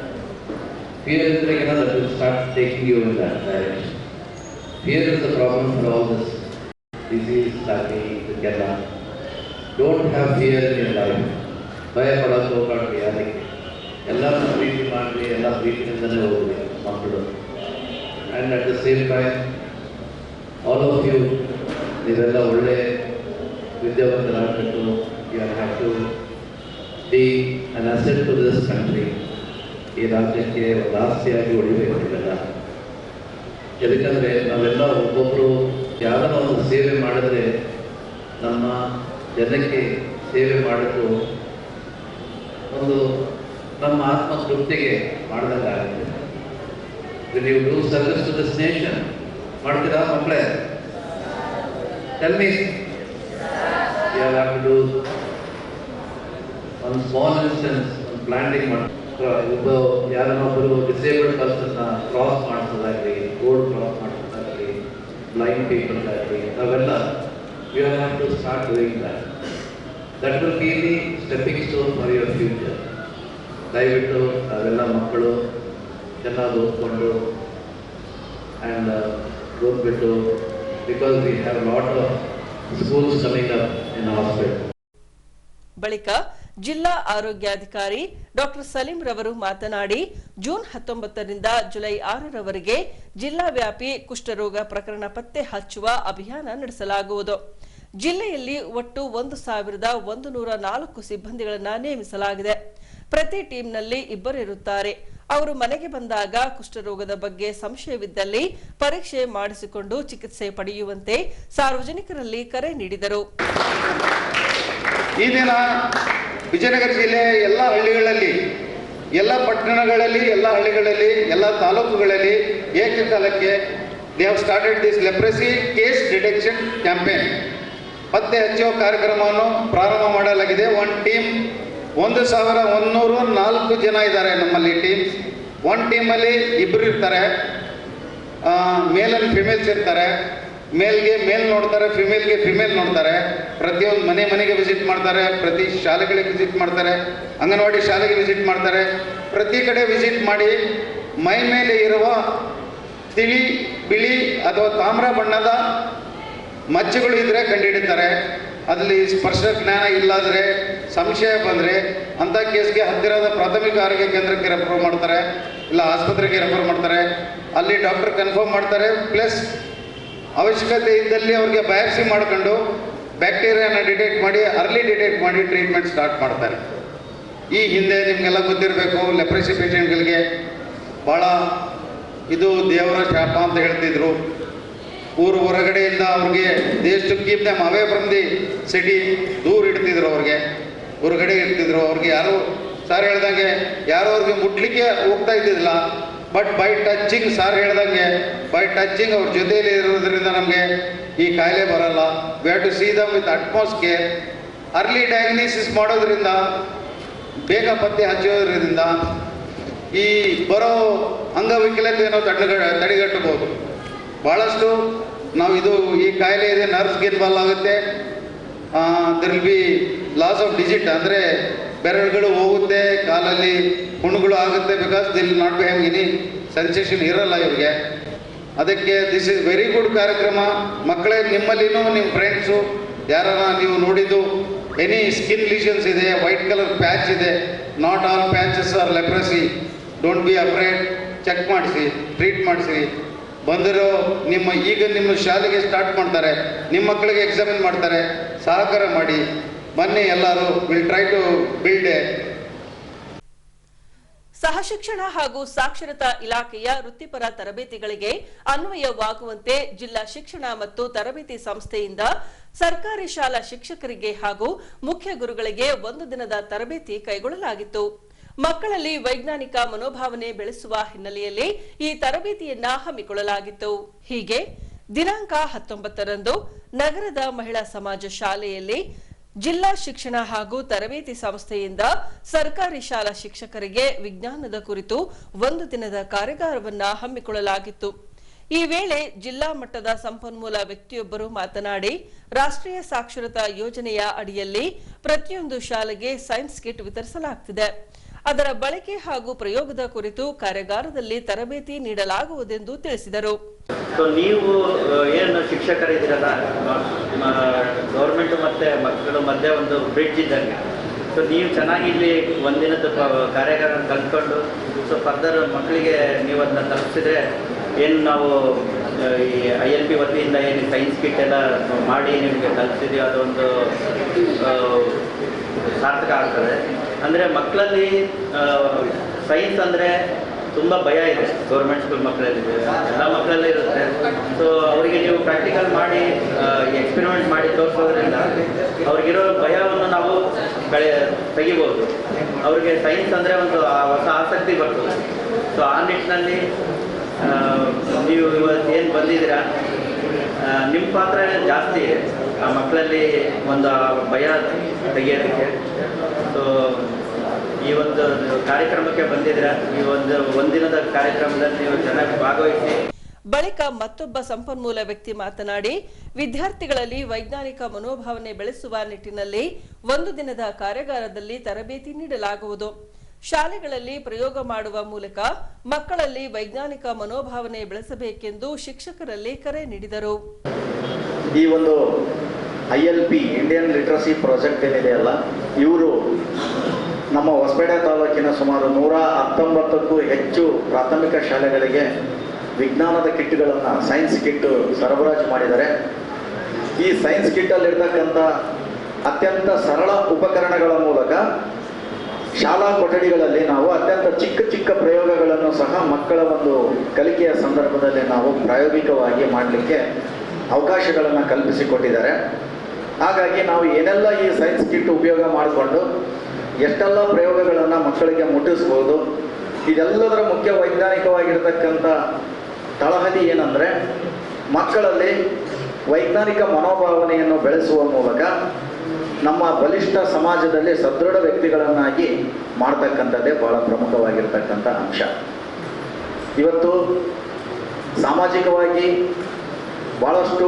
ಫಿಯರ್ ಇದ್ದರೆ ಏನಾದರೂ that will start taking you in that direction. Fear is the problem for all this disease starting together. Don't have fear in your life. ಭಯ ಪಡೋಕೆ ಹೋಗ್ಬಾರ್ದು. ಯಾರಿಗೆ ಎಲ್ಲರನ್ನೂ ಪ್ರೀತಿ ಮಾಡಿ, ಎಲ್ಲ ಪ್ರೀತಿಯಿಂದಲೇ ಹೋಗಲಿ ಮಕ್ಕಳು. And at the same time all of you ನೀವೆಲ್ಲ ಒಳ್ಳೆ ವಿದ್ಯಾವಂತರಾಗಬೇಕು. You have to be an asset to this country. ಈ ರಾಜ್ಯಕ್ಕೆ ಒಂದು ಆಸ್ತಿಯಾಗಿ ಉಳಿಬೇಕು ಇವೆಲ್ಲ. ಯಾಕಂದರೆ ನಾವೆಲ್ಲ ಒಬ್ಬೊಬ್ಬರು ಯಾರನ್ನ ಒಂದು ಸೇವೆ ಮಾಡಿದ್ರೆ ನಮ್ಮ ಜನಕ್ಕೆ ಸೇವೆ ಮಾಡೋದು ಒಂದು ನಮ್ಮ ಆತ್ಮತೃಪ್ತಿಗೆ ಮಾಡಿದಂಗಾಗುತ್ತೆ. Will you do service to this nation? ಮಾಡ್ತೀರಾ ಮಕ್ಕಳೇ? Tell me. You have to do one small instance, one planting ಯಾರನ್ನೊಬ್ಬರು ಡಿಸೇಬಲ್ಡ್ ಪರ್ಸನ್ನ ಕ್ರಾಸ್ ಮಾಡಿಸೋದಾಗಲಿ, ರೋಡ್ ಕ್ರಾಸ್ ಮಾಡಿಸೋದಾಗಲಿ, ಬ್ಲೈಂಡ್ ಪೀಪಲ್ಗಾಗಲಿ, ನಾವೆಲ್ಲ you have to start doing that. That will be the stepping stone for your future. ದಯವಿಟ್ಟು ನಾವೆಲ್ಲ ಮಕ್ಕಳು ಚೆನ್ನಾಗಿ ಓದ್ಕೊಂಡು ಆ್ಯಂಡ್ ಓದ್ಬಿಟ್ಟು, because we have lot of schools coming up in hospital. ಬಳಿಕ ಜಿಲ್ಲಾ ಆರೋಗ್ಯಾಧಿಕಾರಿ ಡಾಕ್ಟರ್ ಸಲೀಂ ರವರು ಮಾತನಾಡಿ, ಜೂನ್ 19ರಿಂದ ಜುಲೈ 6ರವರೆಗೆ ಜಿಲ್ಲಾ ವ್ಯಾಪಿ ಕುಷ್ಠರೋಗ ಪ್ರಕರಣ ಪತ್ತೆ ಹಚ್ಚುವ ಅಭಿಯಾನ ನಡೆಸಲಾಗುವುದು. ಜಿಲ್ಲೆಯಲ್ಲಿ ಒಟ್ಟು 1,104 ಸಿಬ್ಬಂದಿಗಳನ್ನು ನೇಮಿಸಲಾಗಿದೆ. ಪ್ರತಿ ಟೀಮ್ನಲ್ಲಿ 2 ಇರುತ್ತಾರೆ. ಅವರು ಮನೆಗೆ ಬಂದಾಗ ಕುಷ್ಠರೋಗದ ಬಗ್ಗೆ ಸಂಶಯವಿದ್ದಲ್ಲಿ ಪರೀಕ್ಷೆ ಮಾಡಿಸಿಕೊಂಡು ಚಿಕಿತ್ಸೆ ಪಡೆಯುವಂತೆ ಸಾರ್ವಜನಿಕರಲ್ಲಿ ಕರೆ ನೀಡಿದರು. ಈ ದಿನ ವಿಜಯನಗರ ಜಿಲ್ಲೆಯ ಎಲ್ಲ ಹಳ್ಳಿಗಳಲ್ಲಿ, ಎಲ್ಲ ಪಟ್ಟಣಗಳಲ್ಲಿ, ಎಲ್ಲ ಹಳ್ಳಿಗಳಲ್ಲಿ, ಎಲ್ಲ ತಾಲೂಕುಗಳಲ್ಲಿ ಏಕಕಾಲಕ್ಕೆ they have started this leprosy case detection campaign. ಪತ್ತೆ ಹಚ್ಚುವ ಕಾರ್ಯಕ್ರಮವನ್ನು ಪ್ರಾರಂಭ ಮಾಡಲಾಗಿದೆ. ಒಂದು ಟೀಮ್ 1,104 ಜನ ಇದ್ದಾರೆ ನಮ್ಮಲ್ಲಿ ಟೀಮ್ಸ್. ಒಂದು ಟೀಮಲ್ಲಿ 2 ಇರ್ತಾರೆ. ಮೇಲ್ ಆ್ಯಂಡ್ ಫಿಮೇಲ್ಸ್ ಇರ್ತಾರೆ. ಮೇಲ್ಗೆ ಮೇಲ್ ನೋಡ್ತಾರೆ, ಫಿಮೇಲ್ಗೆ ಫಿಮೇಲ್ ನೋಡ್ತಾರೆ. ಪ್ರತಿಯೊಂದು ಮನೆಗೆ ವಿಸಿಟ್ ಮಾಡ್ತಾರೆ, ಪ್ರತಿ ಶಾಲೆಗಳಿಗೆ ವಿಸಿಟ್ ಮಾಡ್ತಾರೆ, ಅಂಗನವಾಡಿ ಶಾಲೆಗೆ ವಿಸಿಟ್ ಮಾಡ್ತಾರೆ. ಪ್ರತಿ ಕಡೆ ವಿಸಿಟ್ ಮಾಡಿ ಮೈ ಮೇಲೆ ಇರುವ ತಿಳಿ, ಬಿಳಿ ಅಥವಾ ತಾಮ್ರ ಬಣ್ಣದ ಮಚ್ಚೆಗಳು ಇದ್ದರೆ ಕಂಡುಹಿಡಿತಾರೆ. ಅದರಲ್ಲಿ ಸ್ಪರ್ಶ ಜ್ಞಾನ ಇಲ್ಲಾದರೆ, ಸಂಶಯ ಬಂದರೆ ಅಂಥ ಕೇಸ್ಗೆ ಹತ್ತಿರದ ಪ್ರಾಥಮಿಕ ಆರೋಗ್ಯ ಕೇಂದ್ರಕ್ಕೆ ರೆಫರ್ ಮಾಡ್ತಾರೆ, ಇಲ್ಲ ಆಸ್ಪತ್ರೆಗೆ ರೆಫರ್ ಮಾಡ್ತಾರೆ. ಅಲ್ಲಿ ಡಾಕ್ಟರ್ ಕನ್ಫರ್ಮ್ ಮಾಡ್ತಾರೆ. ಪ್ಲಸ್ ಅವಶ್ಯಕತೆ ಇದ್ದಲ್ಲಿ ಅವ್ರಿಗೆ ಬಯಾಪ್ಸಿ ಮಾಡ್ಕೊಂಡು ಬ್ಯಾಕ್ಟೀರಿಯಾನ ಡಿಟೆಕ್ಟ್ ಮಾಡಿ, ಅರ್ಲಿ ಡಿಟೆಕ್ಟ್ ಮಾಡಿ ಟ್ರೀಟ್ಮೆಂಟ್ ಸ್ಟಾರ್ಟ್ ಮಾಡ್ತಾರೆ. ಈ ಹಿಂದೆ ನಿಮಗೆಲ್ಲ ಗೊತ್ತಿರಬೇಕು, ಲೆಪ್ರಸಿ ಪೇಷೆಂಟ್ಗಳಿಗೆ ಭಾಳ ಇದು ದೇವರ ಶಾಪ ಅಂತ ಹೇಳ್ತಿದ್ರು. ಊರು ಹೊರಗಡೆಯಿಂದ ಅವ್ರಿಗೆ ದೇಶ್ to keep them away from the city, ದೂರ ಇಡ್ತಿದ್ರು ಅವ್ರಿಗೆ, ಹೊರಗಡೆ ಇಡ್ತಿದ್ರು ಅವ್ರಿಗೆ. ಯಾರು ಸಾರ್ ಹೇಳ್ದಂಗೆ ಯಾರು ಅವ್ರಿಗೆ ಮುಟ್ಲಿಕ್ಕೆ ಹೋಗ್ತಾ ಇದ್ದಿದ್ದಿಲ್ಲ. ಬಟ್ ಬೈ ಟಚಿಂಗ್, ಸಾರ್ ಹೇಳ್ದಂಗೆ ಬೈ ಟಚಿಂಗ್ ಅವ್ರ ಜೊತೆಯಲ್ಲಿ ಇರೋದ್ರಿಂದ ನಮಗೆ ಈ ಕಾಯಿಲೆ ಬರಲ್ಲ. We have to see them with utmost care. Early diagnosis ಮಾಡೋದ್ರಿಂದ, ಬೇಗ ಪತ್ತೆ ಹಚ್ಚೋದ್ರಿಂದ ಈ ಬರೋ ಅಂಗವಿಕಲತೆಯನ್ನು ತಡೆಗಟ್ಟಬಹುದು. ಭಾಳಷ್ಟು ನಾವು ಈ ಕಾಯಿಲೆ ಇದೆ, ನರ್ವ್ಸ್ಗೆ ಇನ್ವಾಲ್ವ್ ಆಗುತ್ತೆ. There will be loss of digit, ಅಂದರೆ ಬೆರಳುಗಳು ಹೋಗುತ್ತೆ, ಕಾಲಲ್ಲಿ ಹುಣ್ಣುಗಳು ಆಗುತ್ತೆ. Because they'll not be have any sensation ಇರಲ್ಲ ಇವ್ರಿಗೆ. ಅದಕ್ಕೆ ದಿಸ್ ಈಸ್ ವೆರಿ ಗುಡ್ ಕಾರ್ಯಕ್ರಮ. ಮಕ್ಕಳೇ, ನಿಮ್ಮಲ್ಲಿನೂ ನಿಮ್ಮ ಫ್ರೆಂಡ್ಸು ಯಾರನ್ನ ನೀವು ನೋಡಿದ್ದು ಎನಿ ಸ್ಕಿನ್ ಲೀಷನ್ಸ್ ಇದೆ, ವೈಟ್ ಕಲರ್ ಪ್ಯಾಚ್ ಇದೆ, not all patches are leprosy, don't be afraid. Check ಮಾಡಿಸಿ, ಟ್ರೀಟ್ ಮಾಡಿಸಿ. ಬಂದಿರೋ ನಿಮ್ಮ ಶಾಲೆಗೆ ಸ್ಟಾರ್ಟ್ ಮಾಡ್ತಾರೆ, ನಿಮ್ಮ ಮಕ್ಕಳಿಗೆ ಎಕ್ಸಾಮಿನ್ ಮಾಡ್ತಾರೆ, ಸಹಕಾರ ಮಾಡಿ ಬನ್ನಿ ಎಲ್ಲರೂ. Will try to build a. ಸಹಶಿಕ್ಷಣ ಹಾಗೂ ಸಾಕ್ಷರತಾ ಇಲಾಖೆಯ ವೃತ್ತಿಪರ ತರಬೇತಿಗಳಿಗೆ ಅನ್ವಯವಾಗುವಂತೆ ಜಿಲ್ಲಾ ಶಿಕ್ಷಣ ಮತ್ತು ತರಬೇತಿ ಸಂಸ್ಥೆಯಿಂದ ಸರ್ಕಾರಿ ಶಾಲಾ ಶಿಕ್ಷಕರಿಗೆ ಹಾಗೂ ಮುಖ್ಯ ಗುರುಗಳಿಗೆ 1 ದಿನದ ತರಬೇತಿ ಕೈಗೊಳ್ಳಲಾಗಿತ್ತು. ಮಕ್ಕಳಲ್ಲಿ ವೈಜ್ಞಾನಿಕ ಮನೋಭಾವನೆ ಬೆಳೆಸುವ ಹಿನ್ನೆಲೆಯಲ್ಲಿ ಈ ತರಬೇತಿಯನ್ನ ಹಮ್ಮಿಕೊಳ್ಳಲಾಗಿತ್ತು. ಹೀಗೆ ದಿನಾಂಕ 19ರಂದು ನಗರದ ಮಹಿಳಾ ಸಮಾಜ ಶಾಲೆಯಲ್ಲಿ ಜಿಲ್ಲಾ ಶಿಕ್ಷಣ ಹಾಗೂ ತರಬೇತಿ ಸಂಸ್ಥೆಯಿಂದ ಸರ್ಕಾರಿ ಶಾಲಾ ಶಿಕ್ಷಕರಿಗೆ ವಿಜ್ಞಾನದ ಕುರಿತು 1 ದಿನದ ಕಾರ್ಯಾಗಾರವನ್ನು ಹಮ್ಮಿಕೊಳ್ಳಲಾಗಿತ್ತು. ಈ ವೇಳೆ ಜಿಲ್ಲಾ ಮಟ್ಟದ ಸಂಪನ್ಮೂಲ ವ್ಯಕ್ತಿಯೊಬ್ಬರು ಮಾತನಾಡಿ, ರಾಷ್ಟ್ರೀಯ ಸಾಕ್ಷರತಾ ಯೋಜನೆಯ ಅಡಿಯಲ್ಲಿ ಪ್ರತಿಯೊಂದು ಶಾಲೆಗೆ ಸೈನ್ಸ್ ಕಿಟ್ ವಿತರಿಸಲಾಗುತ್ತಿದೆ. ಅದರ ಬಳಕೆ ಹಾಗೂ ಪ್ರಯೋಗದ ಕುರಿತು ಕಾರ್ಯಾಗಾರದಲ್ಲಿ ತರಬೇತಿ ನೀಡಲಾಗುವುದೆಂದು ತಿಳಿಸಿದರು. ನೀವು ಏನು ಶಿಕ್ಷಕರಿದ್ದೀರಲ್ಲ, ಗೌರ್ಮೆಂಟ್ ಮತ್ತು ಮಕ್ಕಳು ಮಧ್ಯೆ ಒಂದು ಬ್ರಿಡ್ಜ್ ಇದ್ದಂಗೆ. ಸೊ ನೀವು ಚೆನ್ನಾಗಿ ಇಲ್ಲಿ ಒಂದಿನದ ಕಾರ್ಯಾಗಾರ ಕಲ್ತ್ಕೊಂಡು ಫರ್ದರ್ ಮಕ್ಕಳಿಗೆ ನೀವು ಅದನ್ನ ತಲುಪಿಸಿದ್ರೆ ಏನು ನಾವು ಈ ILP ವತಿಯಿಂದ ಏನು ಸೈನ್ಸ್ ಕಿಟ್ ಎಲ್ಲ ಮಾಡಿ ನಿಮಗೆ ತಲುಪಿಸಿದೀವಿ, ಅದೊಂದು ಸಾರ್ಥಕ ಆಗ್ತದೆ. ಅಂದರೆ ಮಕ್ಕಳಲ್ಲಿ ಸೈನ್ಸ್ ಅಂದರೆ ತುಂಬ ಭಯ ಇದೆ. ಗೌರ್ಮೆಂಟ್ ಸ್ಕೂಲ್ ಮಕ್ಕಳಲ್ಲಿ ಎಲ್ಲ ಮಕ್ಕಳಲ್ಲಿ ಇರುತ್ತೆ. ಸೊ ಅವರಿಗೆ ನೀವು ಪ್ರಾಕ್ಟಿಕಲ್ ಮಾಡಿ ಎಕ್ಸ್ಪೆರಿಮೆಂಟ್ ಮಾಡಿ ತೋರಿಸೋದ್ರಿಂದ ಅವ್ರಿಗಿರೋ ಭಯವನ್ನು ನಾವು ತೆಗಿಬೋದು. ಅವ್ರಿಗೆ ಸೈನ್ಸ್ ಅಂದರೆ ಒಂದು ಹೊಸ ಆಸಕ್ತಿ ಬರ್ತದೆ. ಸೊ ಆ ನಿಟ್ಟಿನಲ್ಲಿ ನೀವು ಇವತ್ತು ಏನು ಬಂದಿದ್ದೀರಾ, ನಿಮ್ಮ ಪಾತ್ರ ಜಾಸ್ತಿ ಇದೆ ಆ ಮಕ್ಕಳಲ್ಲಿ ಒಂದು ಭಯ ತೆಗೆಯೋದಕ್ಕೆ. ಸೊ ಈ ಒಂದು ಕಾರ್ಯಕ್ರಮಕ್ಕೆ ಬಂದಿದ್ದೀರಾ, ಈ ಒಂದಿನದ ಕಾರ್ಯಕ್ರಮದಲ್ಲಿ ನೀವು ಚೆನ್ನಾಗಿ ಭಾಗವಹಿಸಿ. ಬಳಿಕ ಮತ್ತೊಬ್ಬ ಸಂಪನ್ಮೂಲ ವ್ಯಕ್ತಿ ಮಾತನಾಡಿ, ವಿದ್ಯಾರ್ಥಿಗಳಲ್ಲಿ ವೈಜ್ಞಾನಿಕ ಮನೋಭಾವನೆ ಬೆಳೆಸುವ ನಿಟ್ಟಿನಲ್ಲಿ 1 ದಿನದ ಕಾರ್ಯಾಗಾರದಲ್ಲಿ ತರಬೇತಿ ನೀಡಲಾಗುವುದು. ಶಾಲೆಗಳಲ್ಲಿ ಪ್ರಯೋಗ ಮಾಡುವ ಮೂಲಕ ಮಕ್ಕಳಲ್ಲಿ ವೈಜ್ಞಾನಿಕ ಮನೋಭಾವನೆ ಬೆಳೆಸಬೇಕೆಂದು ಶಿಕ್ಷಕರಲ್ಲಿ ಕರೆ ನೀಡಿದರು. ಈ ಒಂದು ILP ಇಂಡಿಯನ್ ಲಿಟ್ರಸಿ ಪ್ರಾಜೆಕ್ಟ್ ಏನಿದೆಯಲ್ಲ, ಇವರು ನಮ್ಮ ಹೊಸಪೇಟೆ ತಾಲೂಕಿನ ಸುಮಾರು 119ಕ್ಕೂ ಹೆಚ್ಚು ಪ್ರಾಥಮಿಕ ಶಾಲೆಗಳಿಗೆ ವಿಜ್ಞಾನದ ಕಿಟ್ಗಳನ್ನು, ಸೈನ್ಸ್ ಕಿಟ್ ಸರಬರಾಜು ಮಾಡಿದ್ದಾರೆ. ಈ ಸೈನ್ಸ್ ಕಿಟ್ಟಲ್ಲಿರ್ತಕ್ಕಂಥ ಅತ್ಯಂತ ಸರಳ ಉಪಕರಣಗಳ ಮೂಲಕ ಶಾಲಾ ಕೊಠಡಿಗಳಲ್ಲಿ ನಾವು ಅತ್ಯಂತ ಚಿಕ್ಕ ಚಿಕ್ಕ ಪ್ರಯೋಗಗಳನ್ನು ಸಹ ಮಕ್ಕಳ ಒಂದು ಕಲಿಕೆಯ ಸಂದರ್ಭದಲ್ಲಿ ನಾವು ಪ್ರಾಯೋಗಿಕವಾಗಿ ಮಾಡಲಿಕ್ಕೆ ಅವಕಾಶಗಳನ್ನು ಕಲ್ಪಿಸಿಕೊಟ್ಟಿದ್ದಾರೆ. ಹಾಗಾಗಿ ನಾವು ಏನೆಲ್ಲ ಈ ಸೈನ್ಸ್ ಕಿಟ್ ಉಪಯೋಗ ಮಾಡಿಕೊಂಡು ಎಷ್ಟೆಲ್ಲ ಪ್ರಯೋಗಗಳನ್ನು ಮಕ್ಕಳಿಗೆ ಮುಟ್ಟಿಸ್ಬೋದು, ಇದೆಲ್ಲದರ ಮುಖ್ಯ ವೈಜ್ಞಾನಿಕವಾಗಿರ್ತಕ್ಕಂಥ ತಳಹದಿ ಏನಂದರೆ, ಮಕ್ಕಳಲ್ಲಿ ವೈಜ್ಞಾನಿಕ ಮನೋಭಾವನೆಯನ್ನು ಬೆಳೆಸುವ ಮೂಲಕ ನಮ್ಮ ಬಲಿಷ್ಠ ಸಮಾಜದಲ್ಲಿ ಸದೃಢ ವ್ಯಕ್ತಿಗಳನ್ನಾಗಿ ಮಾಡ್ತಕ್ಕಂಥದ್ದೇ ಬಹಳ ಪ್ರಮುಖವಾಗಿರ್ತಕ್ಕಂಥ ಅಂಶ. ಇವತ್ತು ಸಾಮಾಜಿಕವಾಗಿ ಭಾಳಷ್ಟು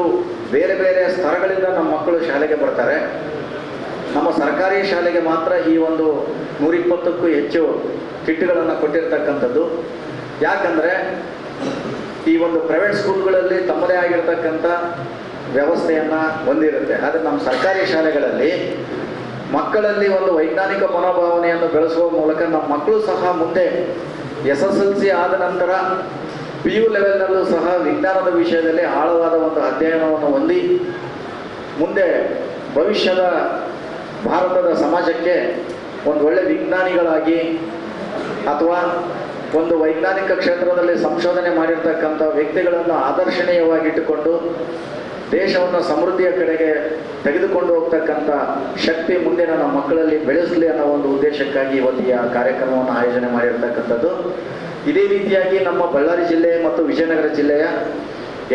ಬೇರೆ ಬೇರೆ ಸ್ತರಗಳಿಂದ ನಮ್ಮ ಮಕ್ಕಳು ಶಾಲೆಗೆ ಬರ್ತಾರೆ. ನಮ್ಮ ಸರ್ಕಾರಿ ಶಾಲೆಗೆ ಮಾತ್ರ ಈ ಒಂದು 120ಕ್ಕೂ ಹೆಚ್ಚು ಕಿಟ್ಗಳನ್ನು ಕೊಟ್ಟಿರ್ತಕ್ಕಂಥದ್ದು. ಯಾಕಂದರೆ ಈ ಒಂದು ಪ್ರೈವೇಟ್ ಸ್ಕೂಲ್ಗಳಲ್ಲಿ ತಮ್ಮದೇ ಆಗಿರ್ತಕ್ಕಂಥ ವ್ಯವಸ್ಥೆಯನ್ನು ಹೊಂದಿರುತ್ತೆ. ಆದರೆ ನಮ್ಮ ಸರ್ಕಾರಿ ಶಾಲೆಗಳಲ್ಲಿ ಮಕ್ಕಳಲ್ಲಿ ಒಂದು ವೈಜ್ಞಾನಿಕ ಮನೋಭಾವನೆಯನ್ನು ಬೆಳೆಸುವ ಮೂಲಕ ನಮ್ಮ ಮಕ್ಕಳು ಸಹ ಮುಂದೆ SSLC ಆದ ನಂತರ PU ಲೆವೆಲ್ನಲ್ಲೂ ಸಹ ವಿಜ್ಞಾನದ ವಿಷಯದಲ್ಲಿ ಆಳವಾದ ಒಂದು ಅಧ್ಯಯನವನ್ನು ಹೊಂದಿ ಮುಂದೆ ಭವಿಷ್ಯದ ಭಾರತದ ಸಮಾಜಕ್ಕೆ ಒಂದು ಒಳ್ಳೆ ವಿಜ್ಞಾನಿಗಳಾಗಿ ಅಥವಾ ಒಂದು ವೈಜ್ಞಾನಿಕ ಕ್ಷೇತ್ರದಲ್ಲಿ ಸಂಶೋಧನೆ ಮಾಡಿರ್ತಕ್ಕಂಥ ವ್ಯಕ್ತಿಗಳನ್ನು ಆದರ್ಶನೀಯವಾಗಿಟ್ಟುಕೊಂಡು ದೇಶವನ್ನು ಸಮೃದ್ಧಿಯ ಕಡೆಗೆ ತೆಗೆದುಕೊಂಡು ಹೋಗ್ತಕ್ಕಂಥ ಶಕ್ತಿ ಮುಂದಿನ ನಮ್ಮ ಮಕ್ಕಳಲ್ಲಿ ಬೆಳೆಸಲಿ ಅನ್ನೋ ಒಂದು ಉದ್ದೇಶಕ್ಕಾಗಿ ಇವತ್ತು ಈ ಕಾರ್ಯಕ್ರಮವನ್ನು ಆಯೋಜನೆ ಮಾಡಿರ್ತಕ್ಕಂಥದ್ದು. ಇದೇ ರೀತಿಯಾಗಿ ನಮ್ಮ ಬಳ್ಳಾರಿ ಜಿಲ್ಲೆ ಮತ್ತು ವಿಜಯನಗರ ಜಿಲ್ಲೆಯ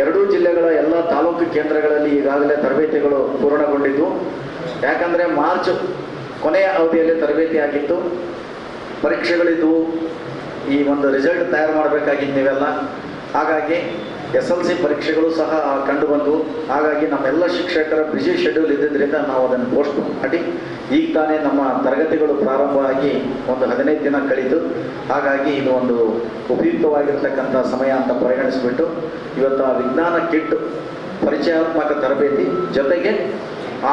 ಎರಡೂ ಜಿಲ್ಲೆಗಳ ಎಲ್ಲ ತಾಲೂಕು ಕೇಂದ್ರಗಳಲ್ಲಿ ಈಗಾಗಲೇ ತರಬೇತಿಗಳು ಪೂರ್ಣಗೊಂಡಿದ್ದು. ಯಾಕಂದರೆ ಮಾರ್ಚ್ ಕೊನೆಯ ಅವಧಿಯಲ್ಲಿ ತರಬೇತಿ ಆಗಿತ್ತು, ಪರೀಕ್ಷೆಗಳಿದ್ದವು, ಈ ಒಂದು ರಿಸಲ್ಟ್ ತಯಾರು ಮಾಡಬೇಕಾಗಿತ್ತು ನೀವೆಲ್ಲ. ಹಾಗಾಗಿ SLC ಪರೀಕ್ಷೆಗಳು ಸಹ ಕಂಡುಬಂದು, ಹಾಗಾಗಿ ನಮ್ಮೆಲ್ಲ ಶಿಕ್ಷಕರ ಬ್ಯುಸಿ ಶೆಡ್ಯೂಲ್ ಇದ್ದಿದ್ದರಿಂದ ನಾವು ಅದನ್ನು ಪೋಸ್ಟ್ ಮಾಡಿ ಈಗ ತಾನೇ ನಮ್ಮ ತರಗತಿಗಳು ಪ್ರಾರಂಭ ಆಗಿ ಒಂದು 15 ದಿನ ಕಳೆದು, ಹಾಗಾಗಿ ಇದು ಒಂದು ಉಪಯುಕ್ತವಾಗಿರ್ತಕ್ಕಂಥ ಸಮಯ ಅಂತ ಪರಿಗಣಿಸಿಬಿಟ್ಟು ಇವತ್ತು ಆ ವಿಜ್ಞಾನ ಕಿಟ್ ಪರಿಚಯಾತ್ಮಕ ತರಬೇತಿ ಜೊತೆಗೆ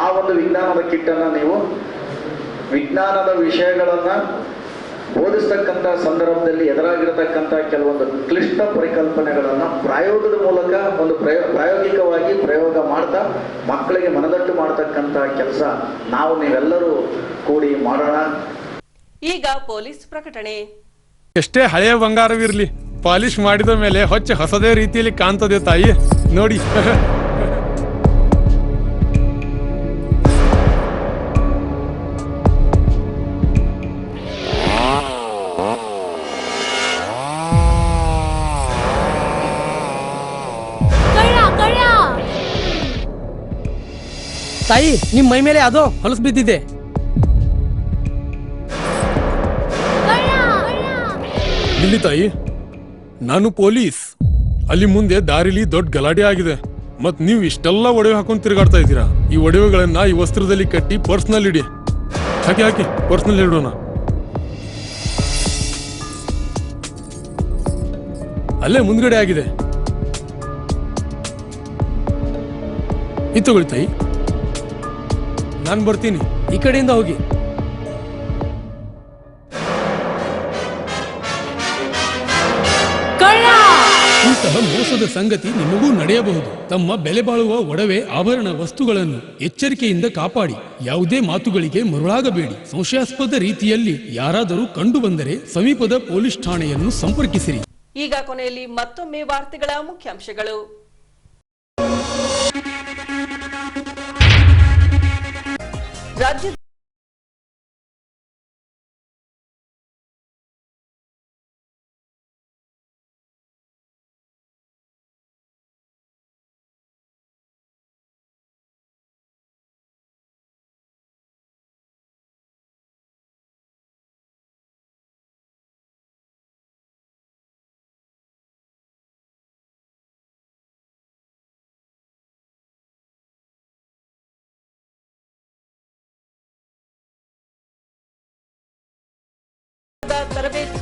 ಆ ಒಂದು ವಿಜ್ಞಾನದ ಕಿಟ್ಟನ್ನು ನೀವು ವಿಜ್ಞಾನದ ವಿಷಯಗಳನ್ನು ಬೋಧಿಸ್ತಕ್ಕಂಥ ಸಂದರ್ಭದಲ್ಲಿ ಎದುರಾಗಿರತಕ್ಕಂಥ ಕೆಲವೊಂದು ಕ್ಲಿಷ್ಟ ಪರಿಕಲ್ಪನೆಗಳನ್ನು ಪ್ರಾಯೋಗದ ಮೂಲಕ ಒಂದು ಪ್ರಾಯೋಗಿಕವಾಗಿ ಪ್ರಯೋಗ ಮಾಡ್ತಾ ಮಕ್ಕಳಿಗೆ ಮನದಟ್ಟು ಮಾಡತಕ್ಕಂಥ ಕೆಲಸ ನಾವು ನೀವೆಲ್ಲರೂ ಕೂಡಿ ಮಾಡೋಣ. ಈಗ ಪೊಲೀಸ್ ಪ್ರಕಟಣೆ. ಎಷ್ಟೇ ಹಳೆಯ ಬಂಗಾರವಿರ್ಲಿ, ಪಾಲಿಶ್ ಮಾಡಿದ ಮೇಲೆ ಹೊಸದೇ ರೀತಿಯಲ್ಲಿ ಕಾಣ್ತದೆ ತಾಯಿ ನೋಡಿ. ತಾಯಿ, ನಿಮ್ ಮೈ ಮೇಲೆ ಅದೋ ಹೊಲಸು ಬಿದ್ದಿದೆ. ಇಲ್ಲಿ ತಾಯಿ, ನಾನು ಪೊಲೀಸ್. ಅಲ್ಲಿ ಮುಂದೆ ದಾರಿಲಿ ದೊಡ್ಡ ಗಲಾಟೆ ಆಗಿದೆ, ಮತ್ ನೀವು ಇಷ್ಟೆಲ್ಲ ಒಡವೆ ಹಾಕೊಂಡು ತಿರುಗಾಡ್ತಾ ಇದ್ದೀರಾ. ಈ ಒಡವೆಗಳನ್ನ ಈ ವಸ್ತ್ರದಲ್ಲಿ ಕಟ್ಟಿ ಪರ್ಸ್ನಲ್ಲಿ ಇಡಿ. ಹಾಕಿ ಪರ್ಸ್ನಲ್ಲಿ ಇಡೋಣ. ಅಲ್ಲೇ ಮುಂದ್ಗಡೆ ಆಗಿದೆ. ಇದು ತಗೊಳ್ಳಿ ತಾಯಿ, ನಾನು ಬರ್ತೀನಿ. ಈ ಕಡೆಯಿಂದ ಹೋಗಿ. ಇಂತಹ ಮೋಸದ ಸಂಗತಿ ನಿಮಗೂ ನಡೆಯಬಹುದು. ತಮ್ಮ ಬೆಲೆ ಬಾಳುವ ಒಡವೆ ಆಭರಣ ವಸ್ತುಗಳನ್ನು ಎಚ್ಚರಿಕೆಯಿಂದ ಕಾಪಾಡಿ. ಯಾವುದೇ ಮಾತುಗಳಿಗೆ ಮರುಳಾಗಬೇಡಿ. ಸಂಶಯಾಸ್ಪದ ರೀತಿಯಲ್ಲಿ ಯಾರಾದರೂ ಕಂಡು ಬಂದರೆ ಸಮೀಪದ ಪೊಲೀಸ್ ಠಾಣೆಯನ್ನು ಸಂಪರ್ಕಿಸಿರಿ. ಈಗ ಕೊನೆಯಲ್ಲಿ ಮತ್ತೊಮ್ಮೆ ವಾರ್ತೆಗಳ ಮುಖ್ಯಾಂಶಗಳು. ರಾಜ್ಯ ತರಬೇತಿ.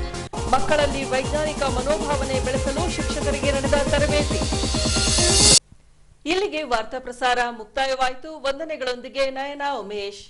ಮಕ್ಕಳಲ್ಲಿ ವೈಜ್ಞಾನಿಕ ಮನೋಭಾವನೆ ಬೆಳೆಸಲು ಶಿಕ್ಷಕರಿಗೆ ನಡೆದ ತರಬೇತಿ. ಇಲ್ಲಿಗೆ ವಾರ್ತಾ ಪ್ರಸಾರ ಮುಕ್ತಾಯವಾಯಿತು. ವಂದನೆಗಳೊಂದಿಗೆ ನಯನ ಉಮೇಶ್.